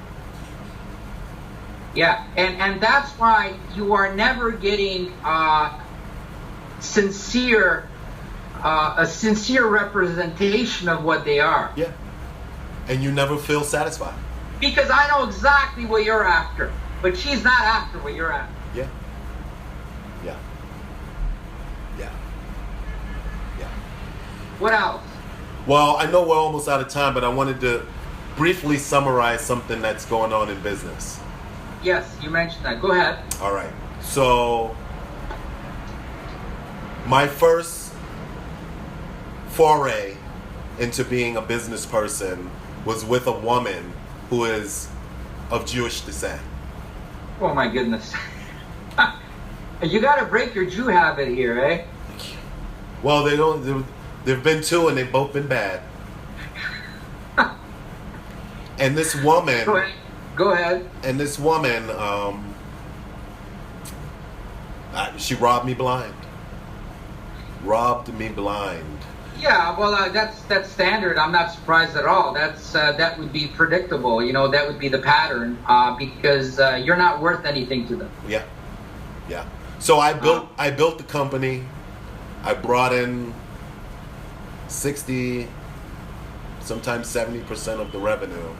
[SPEAKER 4] Yeah, and that's why you are never getting a sincere representation of what they are.
[SPEAKER 2] Yeah. And you never feel satisfied.
[SPEAKER 4] Because I know exactly what you're after, but she's not after what you're after.
[SPEAKER 2] Yeah.
[SPEAKER 4] What else?
[SPEAKER 2] Well, I know we're almost out of time, but I wanted to briefly summarize something that's going on in business.
[SPEAKER 4] Yes, you mentioned that. Go ahead.
[SPEAKER 2] All right. So, my first foray into being a business person was with a woman who is of Jewish descent.
[SPEAKER 4] Oh my goodness. You got to break your Jew habit here, eh?
[SPEAKER 2] Well, there've been two and they've both been bad. And this woman...
[SPEAKER 4] Go ahead.
[SPEAKER 2] And this woman, she robbed me blind.
[SPEAKER 4] Yeah, well, that's standard. I'm not surprised at all. That would be predictable. You know, that would be the pattern because you're not worth anything to them.
[SPEAKER 2] Yeah. So I built the company. I brought in 60, sometimes 70% of the revenue.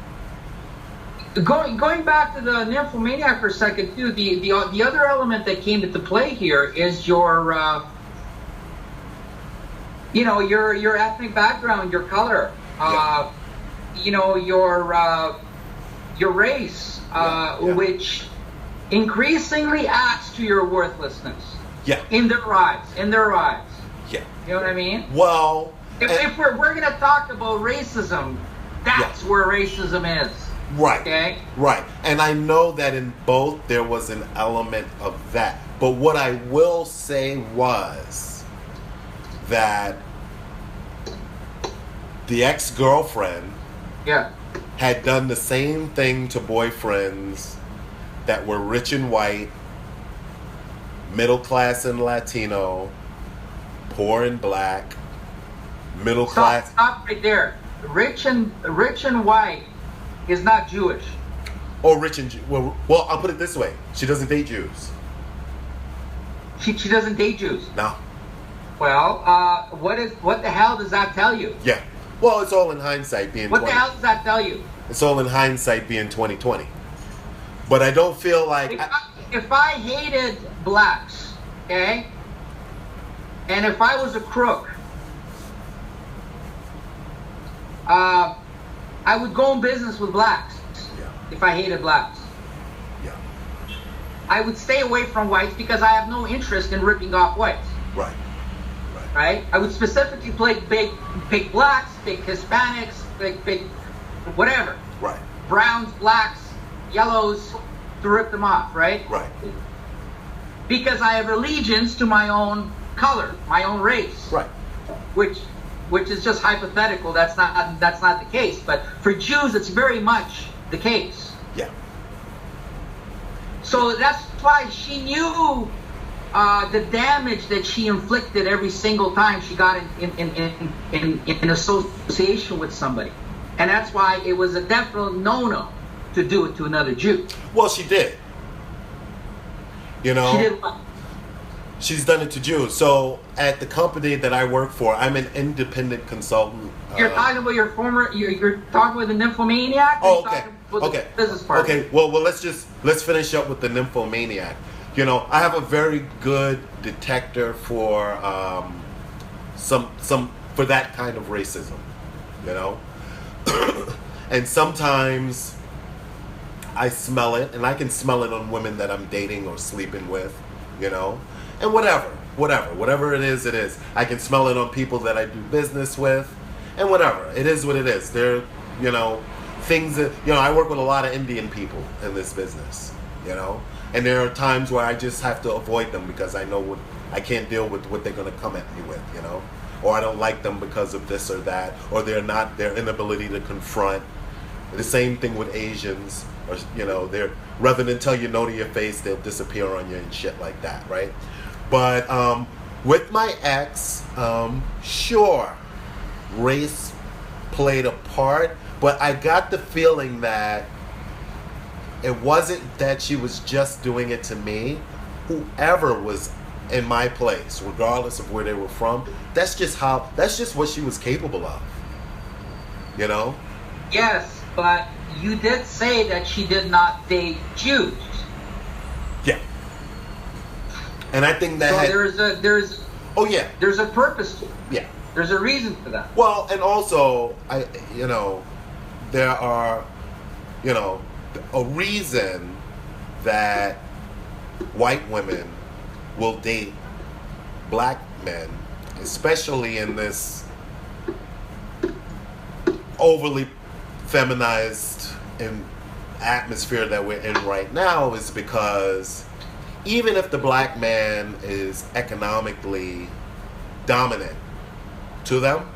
[SPEAKER 4] Going back to the nymphomaniac for a second too, the other element that came into play here is your your ethnic background, your color, your race, which increasingly adds to your worthlessness.
[SPEAKER 2] Yeah.
[SPEAKER 4] In their eyes.
[SPEAKER 2] Yeah.
[SPEAKER 4] You know what I mean?
[SPEAKER 2] Well,
[SPEAKER 4] If we're going to talk about racism, that's where racism is.
[SPEAKER 2] right.
[SPEAKER 4] Okay?
[SPEAKER 2] Right. And I know that in both there was an element of that. But what I will say was that the ex-girlfriend
[SPEAKER 4] Yeah.
[SPEAKER 2] had done the same thing to boyfriends that were rich and white, middle class and Latino, poor and black, middle class.
[SPEAKER 4] Stop right there. Rich and white is not Jewish.
[SPEAKER 2] Oh, rich and well, I'll put it this way: she doesn't date Jews.
[SPEAKER 4] She doesn't date Jews.
[SPEAKER 2] No.
[SPEAKER 4] Well, what the hell does that tell you?
[SPEAKER 2] Yeah. Well, it's all in hindsight being.
[SPEAKER 4] What the hell does that tell you?
[SPEAKER 2] It's all in hindsight being 2020. But I don't feel like.
[SPEAKER 4] If I hated blacks, okay, and if I was a crook, I would go in business with blacks.
[SPEAKER 2] Yeah.
[SPEAKER 4] If I hated blacks,
[SPEAKER 2] Yeah.
[SPEAKER 4] I would stay away from whites because I have no interest in ripping off whites.
[SPEAKER 2] Right.
[SPEAKER 4] Right? I would specifically pick blacks, pick Hispanics, pick whatever.
[SPEAKER 2] Right.
[SPEAKER 4] Browns, blacks, yellows, to rip them off, right?
[SPEAKER 2] Right.
[SPEAKER 4] Because I have allegiance to my own color, my own race.
[SPEAKER 2] Right.
[SPEAKER 4] Which is just hypothetical. That's not the case. But for Jews, it's very much the case.
[SPEAKER 2] Yeah.
[SPEAKER 4] So that's why she knew the damage that she inflicted every single time she got in association with somebody, and that's why it was a definite no-no to do it to another Jew.
[SPEAKER 2] Well, she did. You know.
[SPEAKER 4] She did what?
[SPEAKER 2] She's done it to Jews. So at the company that I work for, I'm an independent consultant.
[SPEAKER 4] You're talking about your former. You're talking with the Nymphomaniac.
[SPEAKER 2] Oh, okay.
[SPEAKER 4] Okay. Business partner.
[SPEAKER 2] Okay. Well, let's finish up with the Nymphomaniac. You know, I have a very good detector for some for that kind of racism. You know, and sometimes I smell it, and I can smell it on women that I'm dating or sleeping with. You know, and whatever it is, it is. I can smell it on people that I do business with, and whatever. It is what it is. They're, you know, things that, you know, I work with a lot of Indian people in this business, you know, and there are times where I just have to avoid them because I know I can't deal with what they're going to come at me with, you know, or I don't like them because of this or that, or their inability to confront. The same thing with Asians, or, you know, they're, rather than tell you no to your face, they'll disappear on you and shit like that, right? But with my ex, sure, race played a part, but I got the feeling that it wasn't that she was just doing it to me. Whoever was in my place, regardless of where they were from, that's just what she was capable of, you know?
[SPEAKER 4] Yes, but you did say that she did not date Jews.
[SPEAKER 2] Yeah. And I think that
[SPEAKER 4] so there's a purpose to it.
[SPEAKER 2] Yeah.
[SPEAKER 4] There's a reason for that.
[SPEAKER 2] Well, and also there are, a reason that white women will date black men, especially in this overly feminized atmosphere that we're in right now, is because even if the black man is economically dominant to them,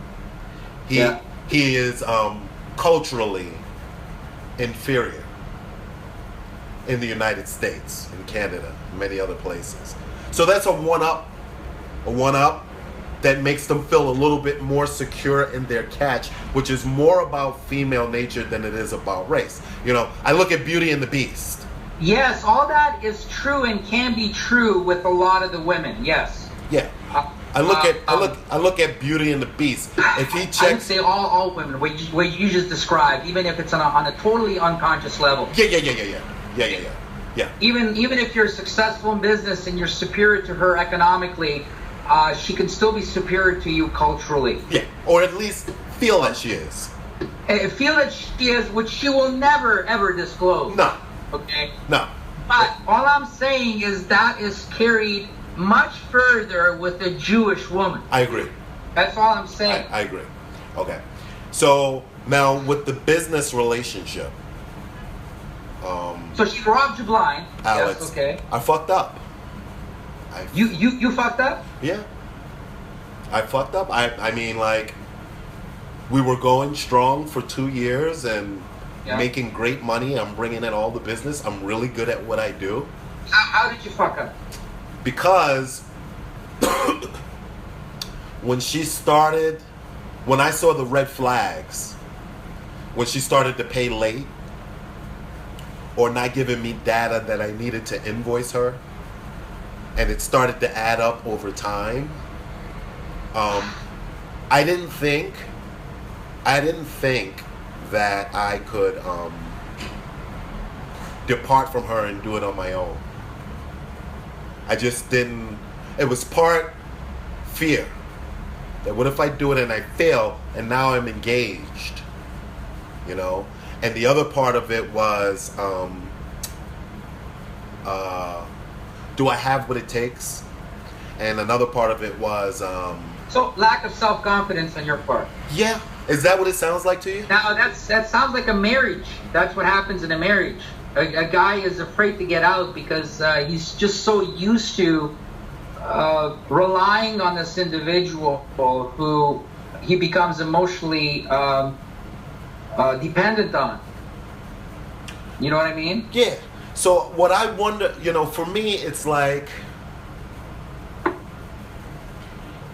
[SPEAKER 2] he is culturally inferior in the United States, in Canada, and many other places. So that's a one-up that makes them feel a little bit more secure in their catch, which is more about female nature than it is about race. You know, I look at Beauty and the Beast.
[SPEAKER 4] Yes, all that is true and can be true with a lot of the women. Yes.
[SPEAKER 2] Yeah. I look at Beauty and the Beast. If he checks,
[SPEAKER 4] I would say all women, what you just described, even if it's on a totally unconscious level.
[SPEAKER 2] Yeah.
[SPEAKER 4] Even if you're successful in business and you're superior to her economically, she can still be superior to you culturally.
[SPEAKER 2] Yeah, or at least feel that she is.
[SPEAKER 4] Feel that she is, which she will never, ever disclose.
[SPEAKER 2] No.
[SPEAKER 4] Okay?
[SPEAKER 2] No.
[SPEAKER 4] But all I'm saying is that is carried much further with a Jewish woman.
[SPEAKER 2] I agree.
[SPEAKER 4] That's all I'm saying.
[SPEAKER 2] I agree. Okay. So now with the business relationship,
[SPEAKER 4] so she robbed you blind.
[SPEAKER 2] Alex,
[SPEAKER 4] Yes, okay.
[SPEAKER 2] I fucked up.
[SPEAKER 4] You fucked up?
[SPEAKER 2] Yeah. I fucked up. I mean, like, we were going strong for 2 years and making great money. I'm bringing in all the business. I'm really good at what I do.
[SPEAKER 4] How did you fuck up?
[SPEAKER 2] Because when I saw the red flags, when she started to pay late or not giving me data that I needed to invoice her, and it started to add up over time, I didn't think that I could depart from her and do it on my own. I just didn't. It was part fear. That what if I do it and I fail and now I'm engaged? You know? And the other part of it was, do I have what it takes? And another part of it was...
[SPEAKER 4] so lack of self-confidence on your part.
[SPEAKER 2] Yeah. Is that what it sounds like to you?
[SPEAKER 4] Now that sounds like a marriage. That's what happens in a marriage. A guy is afraid to get out because he's just so used to relying on this individual who he becomes emotionally dependent on. You know what I mean?
[SPEAKER 2] Yeah. So what I wonder, for me, it's like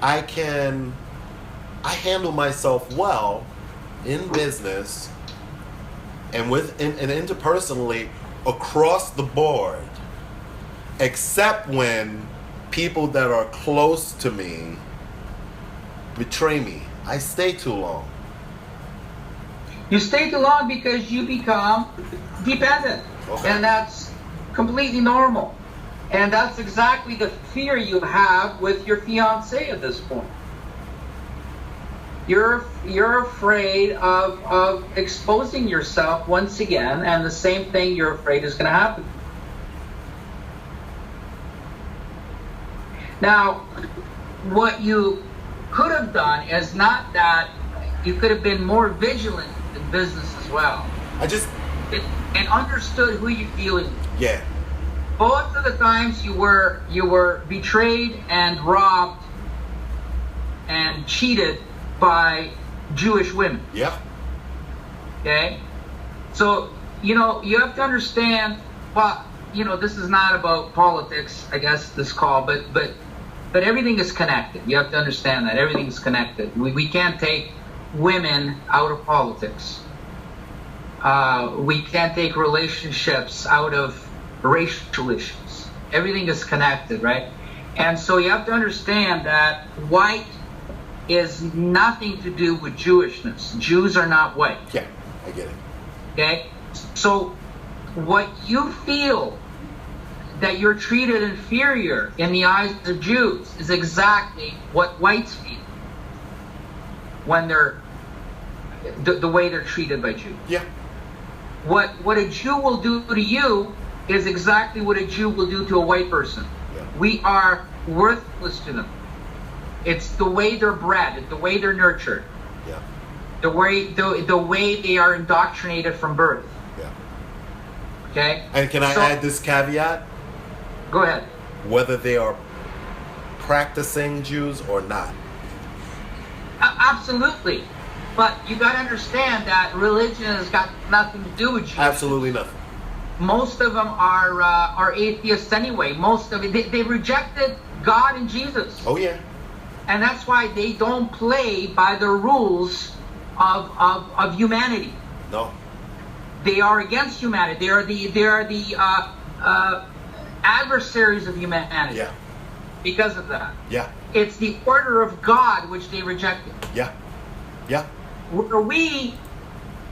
[SPEAKER 2] I handle myself well in business and interpersonally across the board, except when people that are close to me betray me. I stay too long.
[SPEAKER 4] You stay too long because you become dependent.
[SPEAKER 2] Okay.
[SPEAKER 4] And that's completely normal. And that's exactly the fear you have with your fiancé at this point. You're afraid of exposing yourself once again, and the same thing you're afraid is going to happen. Now, what you could have done is not that you could have been more vigilant in business as well. And understood who you're dealing with.
[SPEAKER 2] Yeah.
[SPEAKER 4] Both of the times you were betrayed and robbed and cheated by Jewish women.
[SPEAKER 2] Yeah.
[SPEAKER 4] Okay? So, you have to understand, this is not about politics, I guess, this call, but everything is connected. You have to understand that everything is connected. We can't take women out of politics. We can't take relationships out of racial issues. Everything is connected, right? And so you have to understand that white is nothing to do with Jewishness. Jews are not white.
[SPEAKER 2] Yeah, I get it.
[SPEAKER 4] Okay? So what you feel that you're treated inferior in the eyes of Jews is exactly what whites feel when they're the way they're treated by Jews.
[SPEAKER 2] Yeah.
[SPEAKER 4] What a Jew will do to you is exactly what a Jew will do to a white person.
[SPEAKER 2] Yeah.
[SPEAKER 4] We are worthless to them. It's the way they're bred, it's the way they're nurtured,
[SPEAKER 2] Yeah.
[SPEAKER 4] the way they are indoctrinated from birth.
[SPEAKER 2] Yeah.
[SPEAKER 4] Okay?
[SPEAKER 2] And can I add this caveat?
[SPEAKER 4] Go ahead.
[SPEAKER 2] Whether they are practicing Jews or not.
[SPEAKER 4] Absolutely. But you got to understand that religion has got nothing to do with Jews.
[SPEAKER 2] Absolutely nothing.
[SPEAKER 4] Most of them are atheists anyway. Most of it, they rejected God and Jesus.
[SPEAKER 2] Oh yeah.
[SPEAKER 4] And that's why they don't play by the rules of humanity.
[SPEAKER 2] No.
[SPEAKER 4] They are against humanity. They are the adversaries of humanity.
[SPEAKER 2] Yeah.
[SPEAKER 4] Because of that.
[SPEAKER 2] Yeah.
[SPEAKER 4] It's the order of God which they rejected.
[SPEAKER 2] Yeah. Yeah.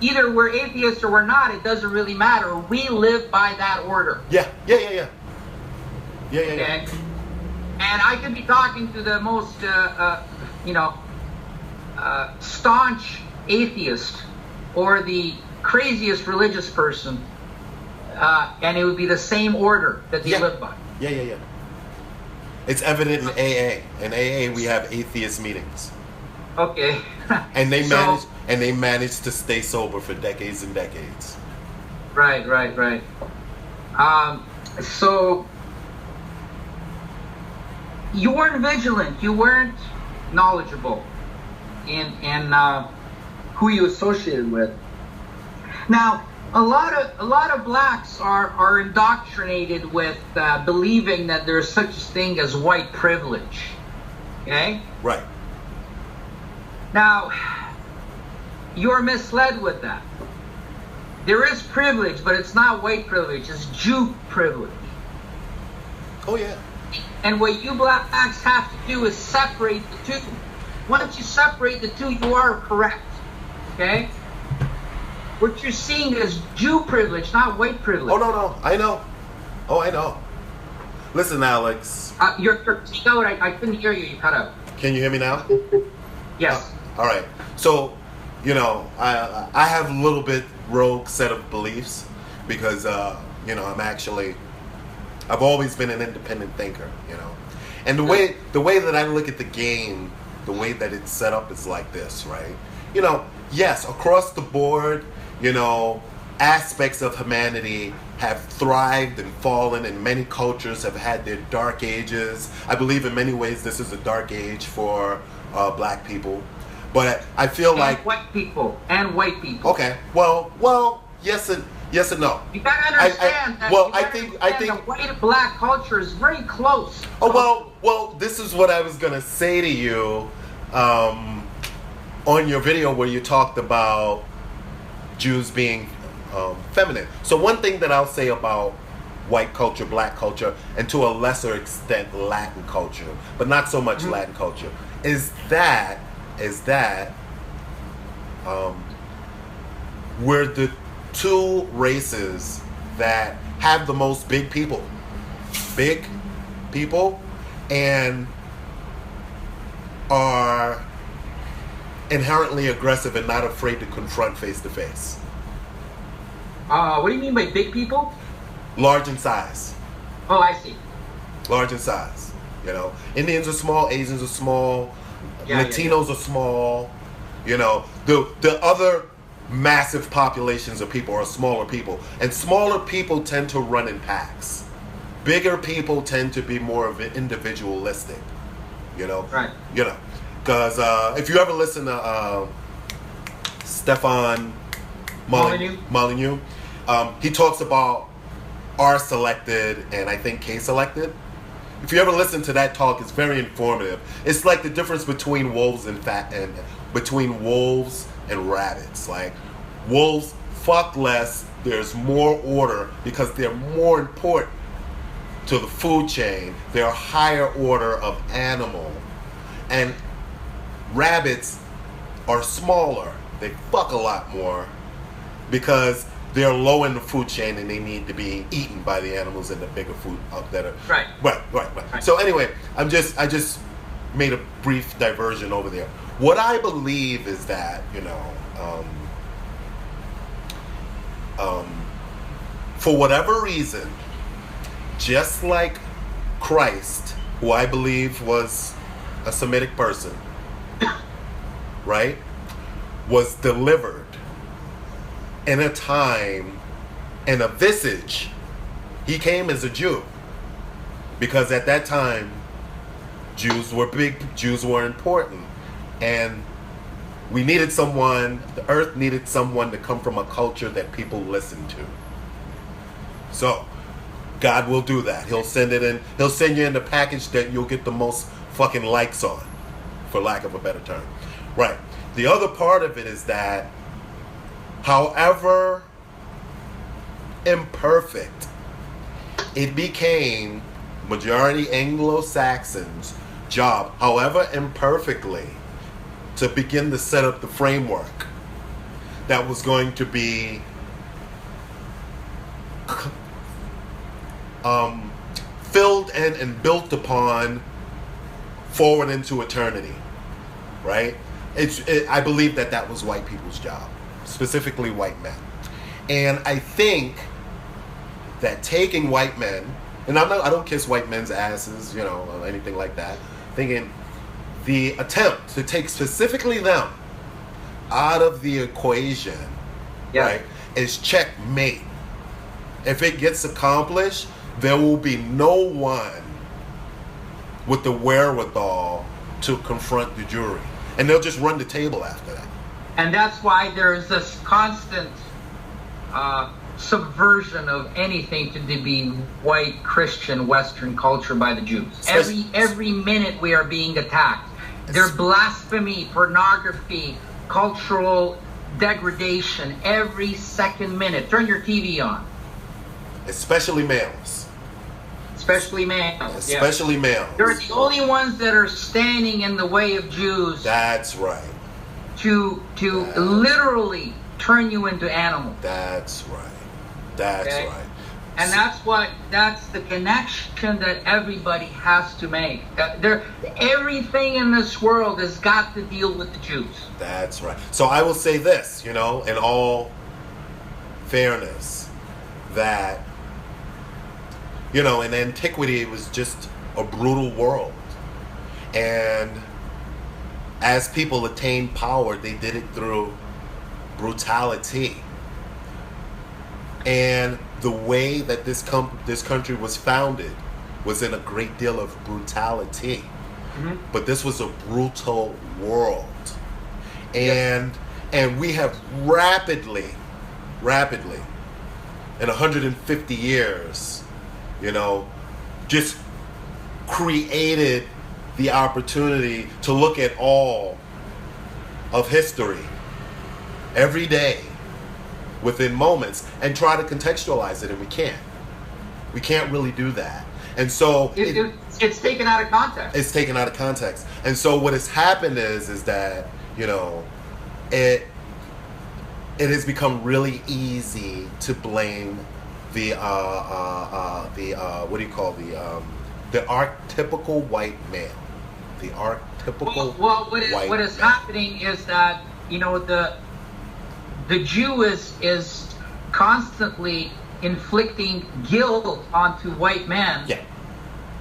[SPEAKER 4] Either we're atheists or we're not, it doesn't really matter. We live by that order.
[SPEAKER 2] Yeah. Yeah.
[SPEAKER 4] Okay? And I could be talking to the most, staunch atheist or the craziest religious person, and it would be the same order that they live by.
[SPEAKER 2] Yeah. It's evident in AA. In AA, we have atheist meetings.
[SPEAKER 4] Okay.
[SPEAKER 2] And they manage to stay sober for decades and decades.
[SPEAKER 4] Right. So you weren't vigilant. You weren't knowledgeable in who you associated with. Now, a lot of blacks are indoctrinated with believing that there's such a thing as white privilege. Okay?
[SPEAKER 2] Right.
[SPEAKER 4] Now, you're misled with that. There is privilege, but it's not white privilege. It's Jew privilege.
[SPEAKER 2] Oh, yeah.
[SPEAKER 4] And what you blacks have to do is separate the two. Once you separate the two, you are correct. Okay? What you're seeing is Jew privilege, not white privilege.
[SPEAKER 2] Oh, no. I know. Oh, I know. Listen, Alex.
[SPEAKER 4] You're cutting out. I couldn't hear you. You cut out.
[SPEAKER 2] Can you hear me now?
[SPEAKER 4] Yes.
[SPEAKER 2] All right. So, I have a little bit rogue set of beliefs because, I've always been an independent thinker, And the way that I look at the game, the way that it's set up is like this, right? Yes, across the board, aspects of humanity have thrived and fallen, and many cultures have had their dark ages. I believe in many ways this is a dark age for black people. But I feel like
[SPEAKER 4] white people.
[SPEAKER 2] Okay. Well, yes and no.
[SPEAKER 4] You gotta understand that. I think the white black culture is very close.
[SPEAKER 2] Oh well. This is what I was gonna say to you on your video where you talked about Jews being feminine. So one thing that I'll say about white culture, black culture, and to a lesser extent Latin culture, but not so much Latin culture, is that we're the two races that have the most big people, and are inherently aggressive and not afraid to confront face to face.
[SPEAKER 4] What do you mean by big people?
[SPEAKER 2] Large in size.
[SPEAKER 4] Oh, I see.
[SPEAKER 2] Large in size. Indians are small, Asians are small, Latinos are small. The other massive populations of people are smaller people, and smaller people tend to run in packs. Bigger people tend to be more of individualistic.
[SPEAKER 4] Right.
[SPEAKER 2] Because if you ever listen to Stefan Molyneux, he talks about R-selected and I think K-selected. If you ever listen to that talk, it's very informative. It's like the difference between wolves and rabbits. Like, wolves fuck less. There's more order because they're more important to the food chain. They're a higher order of animal. And rabbits are smaller. They fuck a lot more because they're low in the food chain and they need to be eaten by the animals in the bigger food that are
[SPEAKER 4] right.
[SPEAKER 2] So anyway, I just made a brief diversion over there. What I believe is that for whatever reason, just like Christ, who I believe was a Semitic person, right, was delivered in a time, in a visage. He came as a Jew because at that time Jews were big, Jews were important, and we needed someone, the earth needed someone to come from a culture that people listened to. So God will do that. He'll send you in the package that you'll get the most fucking likes on, for lack of a better term. Right. The other part of it is that, however imperfect, it became majority Anglo-Saxons' job, however imperfectly, to begin to set up the framework that was going to be filled in and built upon forward into eternity, right? I believe that was white people's job, specifically white men. And I think that taking white men, and I don't kiss white men's asses, or anything like that, thinking the attempt to take specifically them out of the equation, right, is checkmate. If it gets accomplished, there will be no one with the wherewithal to confront the jury. And they'll just run the table after that.
[SPEAKER 4] And that's why there's this constant subversion of anything to be white Christian Western culture by the Jews. Every minute we are being attacked. Their blasphemy, pornography, cultural degradation every second minute. Turn your TV on.
[SPEAKER 2] Especially males.
[SPEAKER 4] Especially males.
[SPEAKER 2] Especially males.
[SPEAKER 4] They're the only ones that are standing in the way of Jews.
[SPEAKER 2] That's right.
[SPEAKER 4] To literally turn you into animals.
[SPEAKER 2] That's right. That's right.
[SPEAKER 4] And that's the connection that everybody has to make. Everything in this world has got to deal with the Jews.
[SPEAKER 2] That's right. So I will say this, in all fairness, that, in antiquity it was just a brutal world. And as people attained power, they did it through brutality. And the way that this country was founded was in a great deal of brutality. Mm-hmm. But this was a brutal world. And we have rapidly, in 150 years, just created the opportunity to look at all of history every day within moments and try to contextualize it, and we can't really do that. And so
[SPEAKER 4] it's taken out of context.
[SPEAKER 2] It's taken out of context. And so what has happened is that it has become really easy to blame the archetypical white male. The archetypical
[SPEAKER 4] what is happening is that the Jew is constantly inflicting guilt onto white men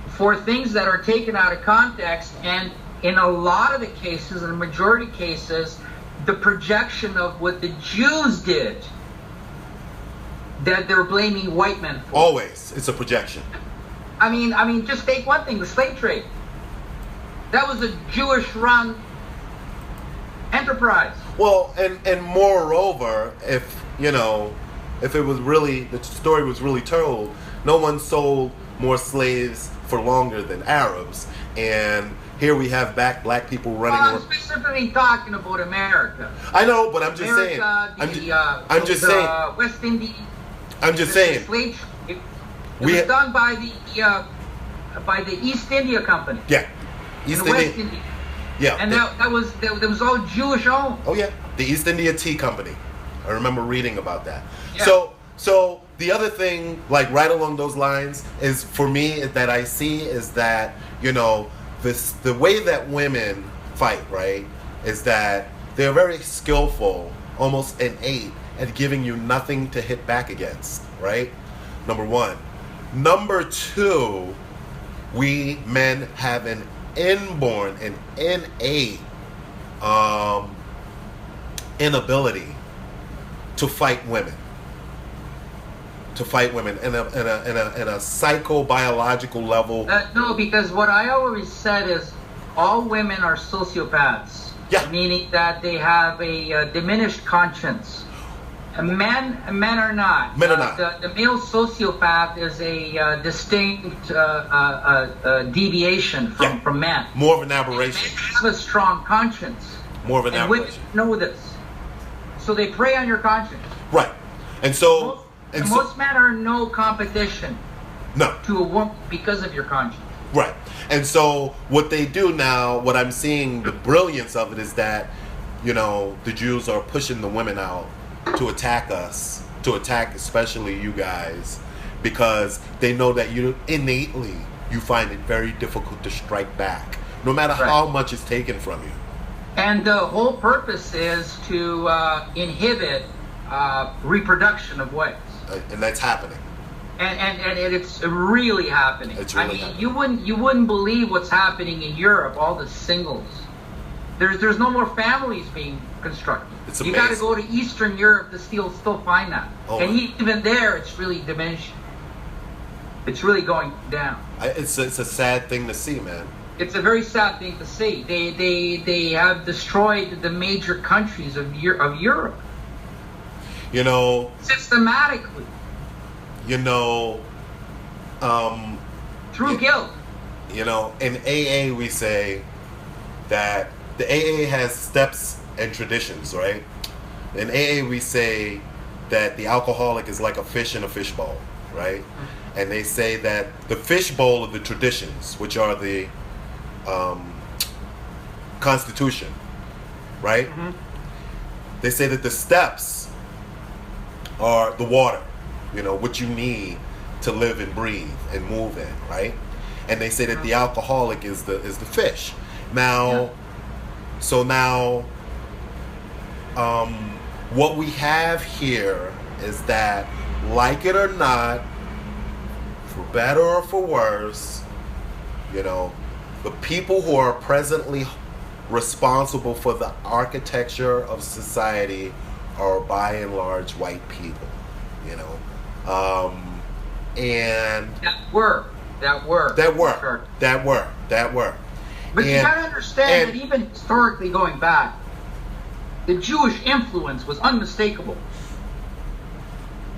[SPEAKER 4] for things that are taken out of context, and in a lot of the cases, in the majority of cases, the projection of what the Jews did that they're blaming white men for.
[SPEAKER 2] Always, it's a projection.
[SPEAKER 4] I mean, just take one thing: the slave trade. That was a Jewish-run enterprise.
[SPEAKER 2] Well, and moreover, if it was really, the story was really told, no one sold more slaves for longer than Arabs, and here we have black people running.
[SPEAKER 4] Well, I'm specifically talking about America.
[SPEAKER 2] I know, but I'm just saying. I'm just saying.
[SPEAKER 4] West Indies.
[SPEAKER 2] I'm just saying.
[SPEAKER 4] Slave trade. It was done by the East India Company.
[SPEAKER 2] Yeah, East
[SPEAKER 4] India.
[SPEAKER 2] Yeah,
[SPEAKER 4] and that was all Jewish owned.
[SPEAKER 2] Oh yeah, the East India Tea Company. I remember reading about that.
[SPEAKER 4] Yeah.
[SPEAKER 2] So the other thing, like right along those lines, is for me that I see is that the way that women fight, right, is that they're very skillful, almost innate, at giving you nothing to hit back against, right? Number one. Number two, we men have an inborn and innate inability to fight women. In a psychobiological level.
[SPEAKER 4] No, because what I always said is all women are sociopaths.
[SPEAKER 2] Yeah.
[SPEAKER 4] Meaning that they have a diminished conscience. Men are not.
[SPEAKER 2] Men are not.
[SPEAKER 4] The male sociopath is a distinct deviation from men.
[SPEAKER 2] More of an aberration.
[SPEAKER 4] They have a strong conscience.
[SPEAKER 2] More of an aberration.
[SPEAKER 4] And women know this. So they prey on your conscience.
[SPEAKER 2] Right. And so...
[SPEAKER 4] most men are no competition
[SPEAKER 2] no.
[SPEAKER 4] to a woman because of your conscience.
[SPEAKER 2] Right. And so what they do now, what I'm seeing, the brilliance of it is that, the Jews are pushing the women out to attack us, to attack especially you guys, because they know that innately you find it very difficult to strike back no matter
[SPEAKER 4] Right.
[SPEAKER 2] how much is taken from you.
[SPEAKER 4] And the whole purpose is to inhibit reproduction of whites.
[SPEAKER 2] And that's happening.
[SPEAKER 4] And it's really happening.
[SPEAKER 2] It's really
[SPEAKER 4] I mean,
[SPEAKER 2] happening.
[SPEAKER 4] you wouldn't believe what's happening in Europe. All the singles. There's no more families being constructed.
[SPEAKER 2] It's
[SPEAKER 4] You got to
[SPEAKER 2] amazing.
[SPEAKER 4] go to Eastern Europe to still find that.
[SPEAKER 2] Oh,
[SPEAKER 4] and
[SPEAKER 2] my.
[SPEAKER 4] even there, it's really diminishing. It's really going down.
[SPEAKER 2] It's a sad thing to see, man.
[SPEAKER 4] It's a very sad thing to see. They have destroyed the major countries of Europe
[SPEAKER 2] You know,
[SPEAKER 4] systematically through guilt.
[SPEAKER 2] You know, in AA we say that the AA has steps and traditions, right? In AA we say that the alcoholic is like a fish in a fishbowl, right? And they say that the fishbowl of the traditions, which are the Constitution, right?
[SPEAKER 4] Mm-hmm.
[SPEAKER 2] They say that the steps are the water, you know, what you need to live and breathe and move in, right? And they say that the alcoholic is the fish. Now, so now, what we have here is that, like it or not, for better or for worse, you know, the people who are presently responsible for the architecture of society are by and large white people, you know, and
[SPEAKER 4] That work. Sure.
[SPEAKER 2] that work.
[SPEAKER 4] But you
[SPEAKER 2] And-
[SPEAKER 4] gotta understand
[SPEAKER 2] and-
[SPEAKER 4] that even historically going back, the Jewish influence was unmistakable.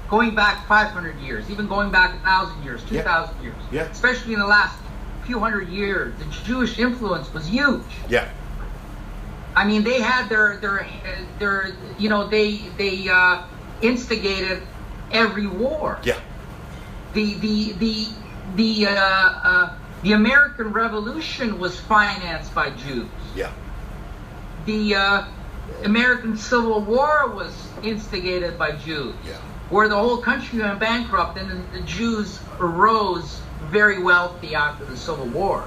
[SPEAKER 4] Going back 500 years, even going back 1,000 years, 2,000 years,
[SPEAKER 2] Yeah.
[SPEAKER 4] especially in the last few hundred years, the Jewish influence was huge.
[SPEAKER 2] Yeah,
[SPEAKER 4] I mean, they had their you know, they instigated every war.
[SPEAKER 2] yeah,
[SPEAKER 4] The American Revolution was financed by Jews.
[SPEAKER 2] yeah,
[SPEAKER 4] The American Civil War was instigated by Jews,
[SPEAKER 2] yeah,
[SPEAKER 4] where the whole country went bankrupt, and then the Jews arose very wealthy after the Civil War,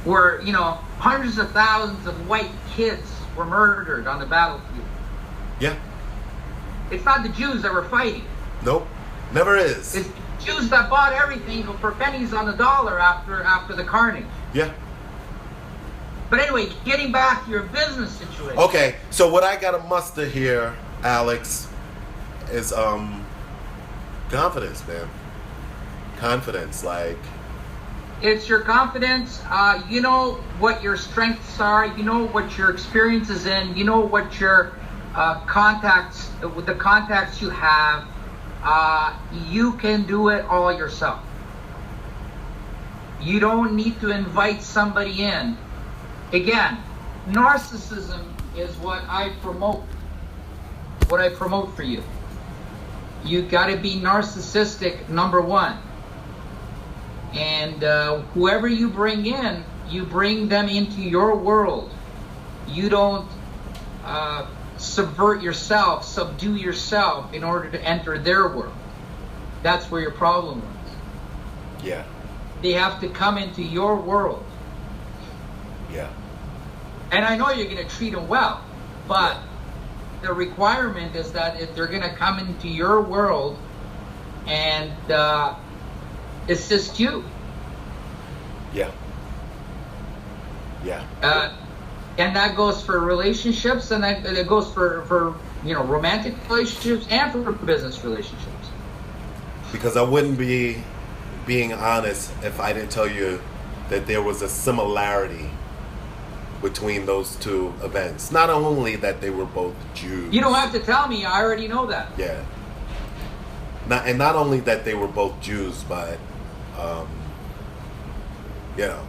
[SPEAKER 4] where, you know, hundreds of thousands of white kids were murdered on the battlefield.
[SPEAKER 2] yeah.
[SPEAKER 4] It's not the Jews that were fighting.
[SPEAKER 2] Nope, never is.
[SPEAKER 4] It's Jews that bought everything for pennies on the dollar after the carnage.
[SPEAKER 2] Yeah.
[SPEAKER 4] But anyway, getting back to your business situation.
[SPEAKER 2] Okay, so what I gotta muster here, Alex, is confidence, man. Confidence, like,
[SPEAKER 4] It's your confidence. You know what your strengths are. You know what your experience is in. You know what your contacts, with the contacts you have. You can do it all yourself. You don't need to invite somebody in. Again, narcissism is what I promote. What I promote for you. You got to be narcissistic, number one. And whoever you bring in, you bring them into your world. You don't subvert yourself, subdue yourself in order to enter their world. That's where your problem is.
[SPEAKER 2] yeah,
[SPEAKER 4] They have to come into your world.
[SPEAKER 2] yeah,
[SPEAKER 4] And I know you're going to treat them well, but the requirement is that if they're going to come into your world and assist you,
[SPEAKER 2] yeah, yeah,
[SPEAKER 4] and that goes for relationships, and that goes for you know, romantic relationships and for business relationships.
[SPEAKER 2] because I wouldn't be being honest if I didn't tell you that there was a similarity between those two events. Not only that they were both Jews.
[SPEAKER 4] You don't have to tell me, I already know that.
[SPEAKER 2] Yeah. Not only that they were both Jews, but you know,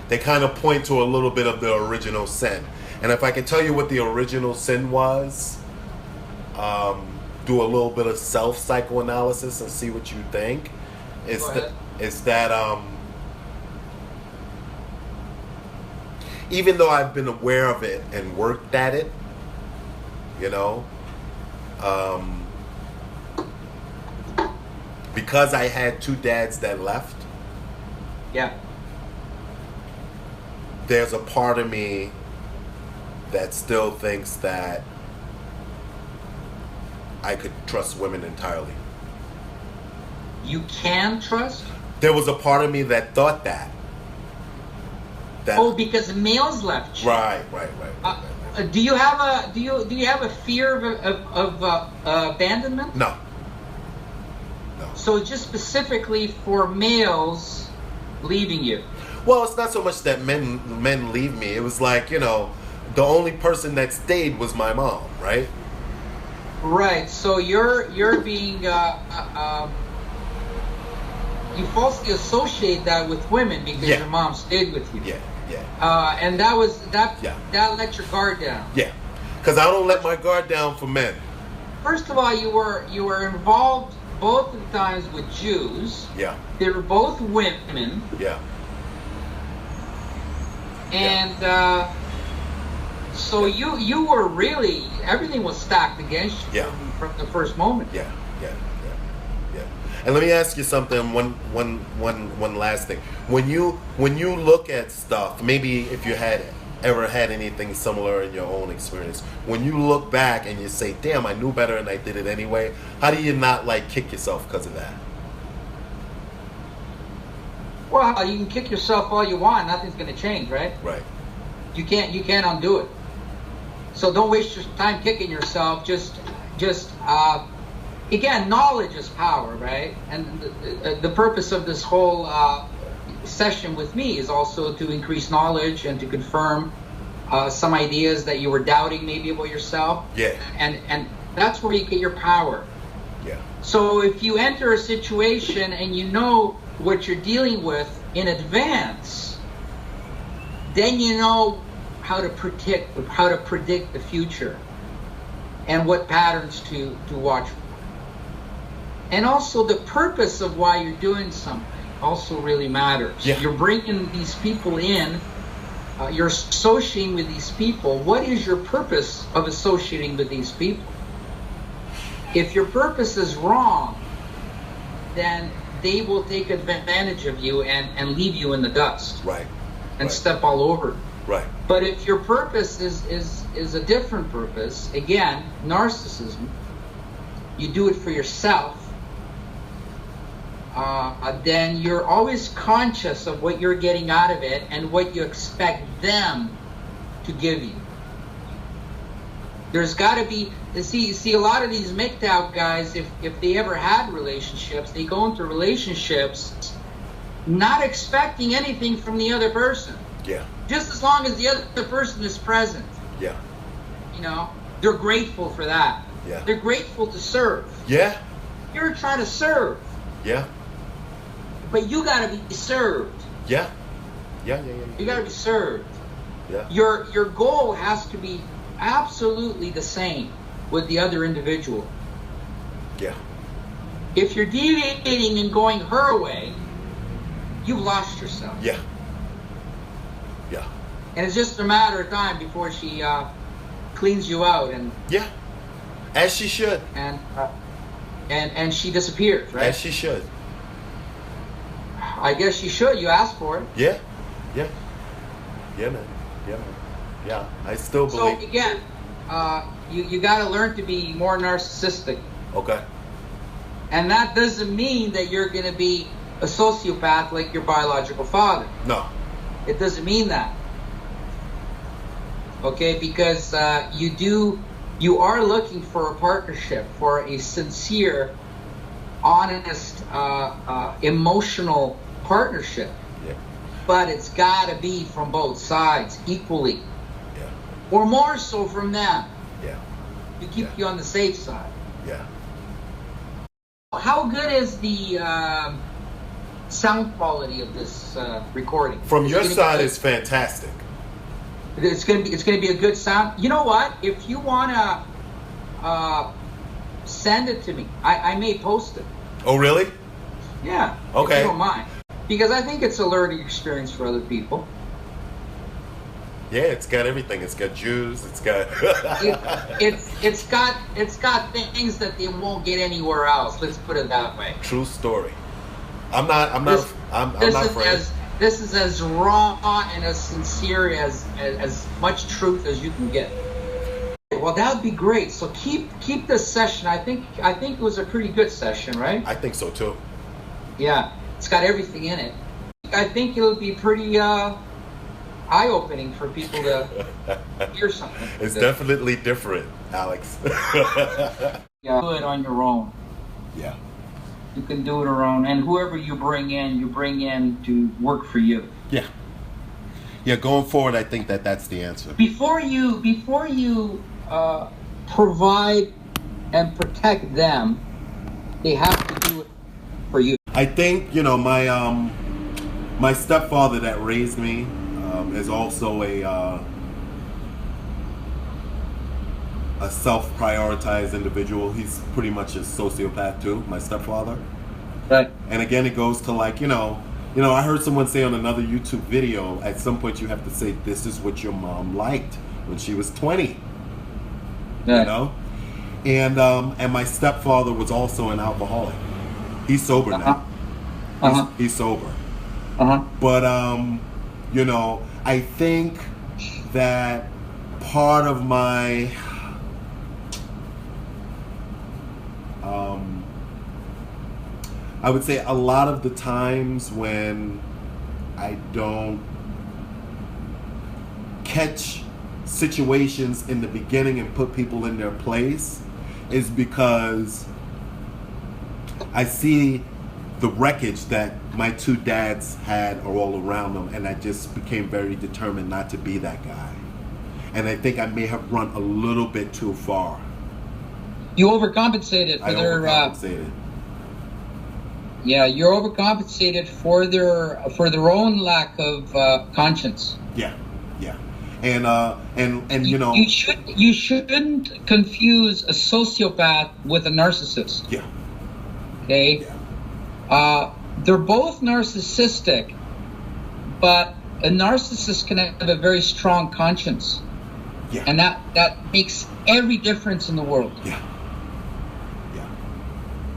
[SPEAKER 2] they kind of point to a little bit of the original sin. And if I can tell you what the original sin was, do a little bit of self-psychoanalysis and see what you think.
[SPEAKER 4] Go ahead.
[SPEAKER 2] It's that even though I've been aware of it and worked at it, you know, because I had two dads that left,
[SPEAKER 4] Yeah.
[SPEAKER 2] there's a part of me that still thinks that I could trust women entirely.
[SPEAKER 4] You can trust?
[SPEAKER 2] There was a part of me that thought that.
[SPEAKER 4] Oh, because males left you.
[SPEAKER 2] Right.
[SPEAKER 4] Do you have a fear of abandonment?
[SPEAKER 2] No.
[SPEAKER 4] So just specifically for males leaving you.
[SPEAKER 2] Well, it's not so much that men leave me. It was like, you know, the only person that stayed was my mom, right?
[SPEAKER 4] Right. So you're being you falsely associate that with women because your mom stayed with you.
[SPEAKER 2] Yeah.
[SPEAKER 4] And that let your guard down.
[SPEAKER 2] Yeah. Because I don't let my guard down for men.
[SPEAKER 4] First of all, you were involved both of the times with Jews.
[SPEAKER 2] Yeah.
[SPEAKER 4] They were both women.
[SPEAKER 2] Yeah.
[SPEAKER 4] And so you were really, everything was stacked against you from the first moment.
[SPEAKER 2] Yeah. And let me ask you something. One last thing. When you look at stuff, maybe if you had ever had anything similar in your own experience, when you look back and you say, "Damn, I knew better and I did it anyway," how do you not like kick yourself because of that?
[SPEAKER 4] Well, you can kick yourself all you want. Nothing's going to change, right?
[SPEAKER 2] Right.
[SPEAKER 4] You can't undo it. So don't waste your time kicking yourself. Just again, knowledge is power, right? And the purpose of this whole session with me is also to increase knowledge and to confirm some ideas that you were doubting maybe about yourself.
[SPEAKER 2] Yeah.
[SPEAKER 4] And that's where you get your power.
[SPEAKER 2] Yeah.
[SPEAKER 4] So if you enter a situation and you know what you're dealing with in advance, then you know how to predict the future and what patterns to watch for. And also the purpose of why you're doing something also really matters.
[SPEAKER 2] Yeah.
[SPEAKER 4] You're bringing these people in, you're associating with these people. What is your purpose of associating with these people? If your purpose is wrong, then they will take advantage of you and leave you in the dust.
[SPEAKER 2] Right.
[SPEAKER 4] And step all over.
[SPEAKER 2] Right.
[SPEAKER 4] But if your purpose is a different purpose, again, narcissism, you do it for yourself, then you're always conscious of what you're getting out of it and what you expect them to give you. There's got to be, see a lot of these MGTOW guys, if they ever had relationships, they go into relationships not expecting anything from the other person.
[SPEAKER 2] Yeah.
[SPEAKER 4] Just as long as the other person is present.
[SPEAKER 2] Yeah.
[SPEAKER 4] You know, they're grateful for that.
[SPEAKER 2] Yeah.
[SPEAKER 4] They're grateful to serve.
[SPEAKER 2] Yeah.
[SPEAKER 4] You're trying to serve.
[SPEAKER 2] Yeah.
[SPEAKER 4] But you got to be served.
[SPEAKER 2] Yeah. Yeah.
[SPEAKER 4] You got to be served.
[SPEAKER 2] Yeah.
[SPEAKER 4] Your goal has to be absolutely the same with the other individual.
[SPEAKER 2] Yeah.
[SPEAKER 4] If you're deviating and going her way, you've lost yourself.
[SPEAKER 2] Yeah. Yeah.
[SPEAKER 4] And it's just a matter of time before she cleans you out and
[SPEAKER 2] yeah, as she should.
[SPEAKER 4] And she disappears, right?
[SPEAKER 2] As she should.
[SPEAKER 4] I guess she should. You asked for it.
[SPEAKER 2] Yeah. Yeah. Yeah, man. Yeah, man. Yeah. I still believe.
[SPEAKER 4] So again, you got to learn to be more narcissistic.
[SPEAKER 2] Okay.
[SPEAKER 4] And that doesn't mean that you're going to be a sociopath like your biological father.
[SPEAKER 2] No.
[SPEAKER 4] It doesn't mean that. Okay, because you are looking for a partnership, for a sincere, honest, emotional partnership.
[SPEAKER 2] Yeah.
[SPEAKER 4] But it's got to be from both sides equally.
[SPEAKER 2] Yeah.
[SPEAKER 4] Or more so from them.
[SPEAKER 2] Yeah.
[SPEAKER 4] To keep you on the safe side.
[SPEAKER 2] Yeah.
[SPEAKER 4] How good is the sound quality of this recording?
[SPEAKER 2] From your side, it's fantastic.
[SPEAKER 4] It's gonna be a good sound. You know what? If you wanna send it to me, I may post it.
[SPEAKER 2] Oh, really?
[SPEAKER 4] Yeah.
[SPEAKER 2] Okay.
[SPEAKER 4] If you don't mind, because I think it's a learning experience for other people.
[SPEAKER 2] Yeah, it's got everything. It's got Jews. It's got.
[SPEAKER 4] it's got things that they won't get anywhere else. Let's put it that way.
[SPEAKER 2] True story. I'm not afraid.
[SPEAKER 4] This is as raw and as sincere as much truth as you can get. Well, that would be great. So keep this session. I think it was a pretty good session, right?
[SPEAKER 2] I think so too.
[SPEAKER 4] Yeah, it's got everything in it. I think it'll be pretty eye-opening for people to hear something.
[SPEAKER 2] It's definitely different, Alex.
[SPEAKER 4] Yeah, do it on your own.
[SPEAKER 2] Yeah.
[SPEAKER 4] You can do it alone, and whoever you bring in to work for you.
[SPEAKER 2] Yeah. Yeah, going forward, I think that's the answer.
[SPEAKER 4] Before you provide and protect them, they have to do it for you.
[SPEAKER 2] I think, my stepfather that raised me is also a self-prioritized individual. He's pretty much a sociopath too, my stepfather.
[SPEAKER 4] Right.
[SPEAKER 2] And again, it goes to like, I heard someone say on another YouTube video, at some point you have to say, this is what your mom liked when she was 20.
[SPEAKER 4] Yeah.
[SPEAKER 2] And my stepfather was also an alcoholic. He's sober now. He's sober. But I think that part of my I would say a lot of the times when I don't catch situations in the beginning and put people in their place is because I see the wreckage that my two dads had all around them, and I just became very determined not to be that guy. And I think I may have run a little bit too far.
[SPEAKER 4] You overcompensated for
[SPEAKER 2] Overcompensated.
[SPEAKER 4] Yeah, you're overcompensated for their own lack of conscience.
[SPEAKER 2] Yeah. And
[SPEAKER 4] you shouldn't confuse a sociopath with a narcissist.
[SPEAKER 2] Yeah.
[SPEAKER 4] Okay.
[SPEAKER 2] Yeah.
[SPEAKER 4] They're both narcissistic, but a narcissist can have a very strong conscience.
[SPEAKER 2] Yeah.
[SPEAKER 4] And that makes every difference in the world.
[SPEAKER 2] Yeah.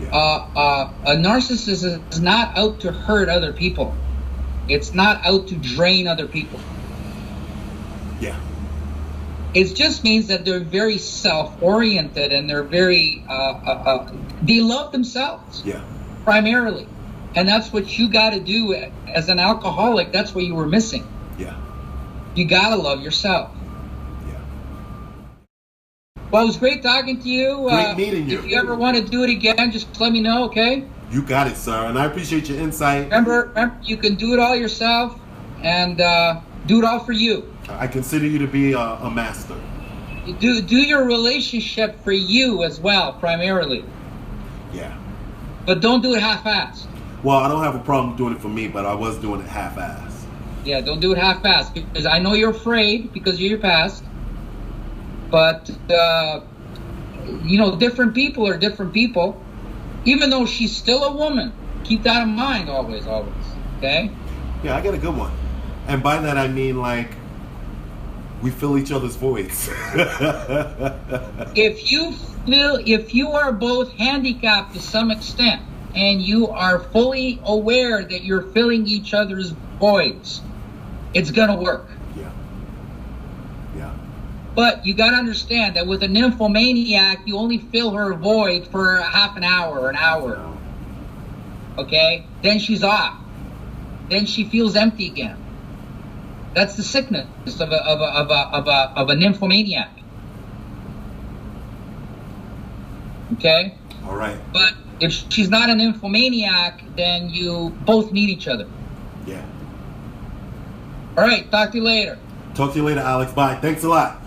[SPEAKER 4] A narcissist is not out to hurt other people. It's not out to drain other people.
[SPEAKER 2] Yeah.
[SPEAKER 4] It just means that they're very self-oriented and they're very they love themselves.
[SPEAKER 2] Yeah.
[SPEAKER 4] Primarily. And that's what you got to do as an alcoholic. That's what you were missing.
[SPEAKER 2] Yeah.
[SPEAKER 4] You got to love yourself.
[SPEAKER 2] Yeah.
[SPEAKER 4] Well, it was great talking to you.
[SPEAKER 2] Great meeting you.
[SPEAKER 4] If you ever want to do it again, just let me know, okay?
[SPEAKER 2] You got it, sir. And I appreciate your insight.
[SPEAKER 4] Remember, you can do it all yourself and do it all for you.
[SPEAKER 2] I consider you to be a master.
[SPEAKER 4] You do your relationship for you as well, primarily.
[SPEAKER 2] Yeah.
[SPEAKER 4] But don't do it half-assed.
[SPEAKER 2] Well, I don't have a problem doing it for me, but I was doing it half-assed.
[SPEAKER 4] Yeah, don't do it half-assed, because I know you're afraid because of your past. But, different people are different people. Even though she's still a woman. Keep that in mind always, okay?
[SPEAKER 2] Yeah, I got a good one. And by that I mean, like, we fill each other's voids.
[SPEAKER 4] If you are both handicapped to some extent, and you are fully aware that you're filling each other's voids, it's going to work.
[SPEAKER 2] Yeah.
[SPEAKER 4] But you got to understand that with a nymphomaniac, you only fill her void for half an hour or an hour. Okay? Then she's off. Then she feels empty again. That's the sickness of a nymphomaniac. Okay?
[SPEAKER 2] All right.
[SPEAKER 4] But if she's not a nymphomaniac, then you both need each other.
[SPEAKER 2] Yeah.
[SPEAKER 4] All right, talk to you later.
[SPEAKER 2] Talk to you later, Alex. Bye. Thanks a lot.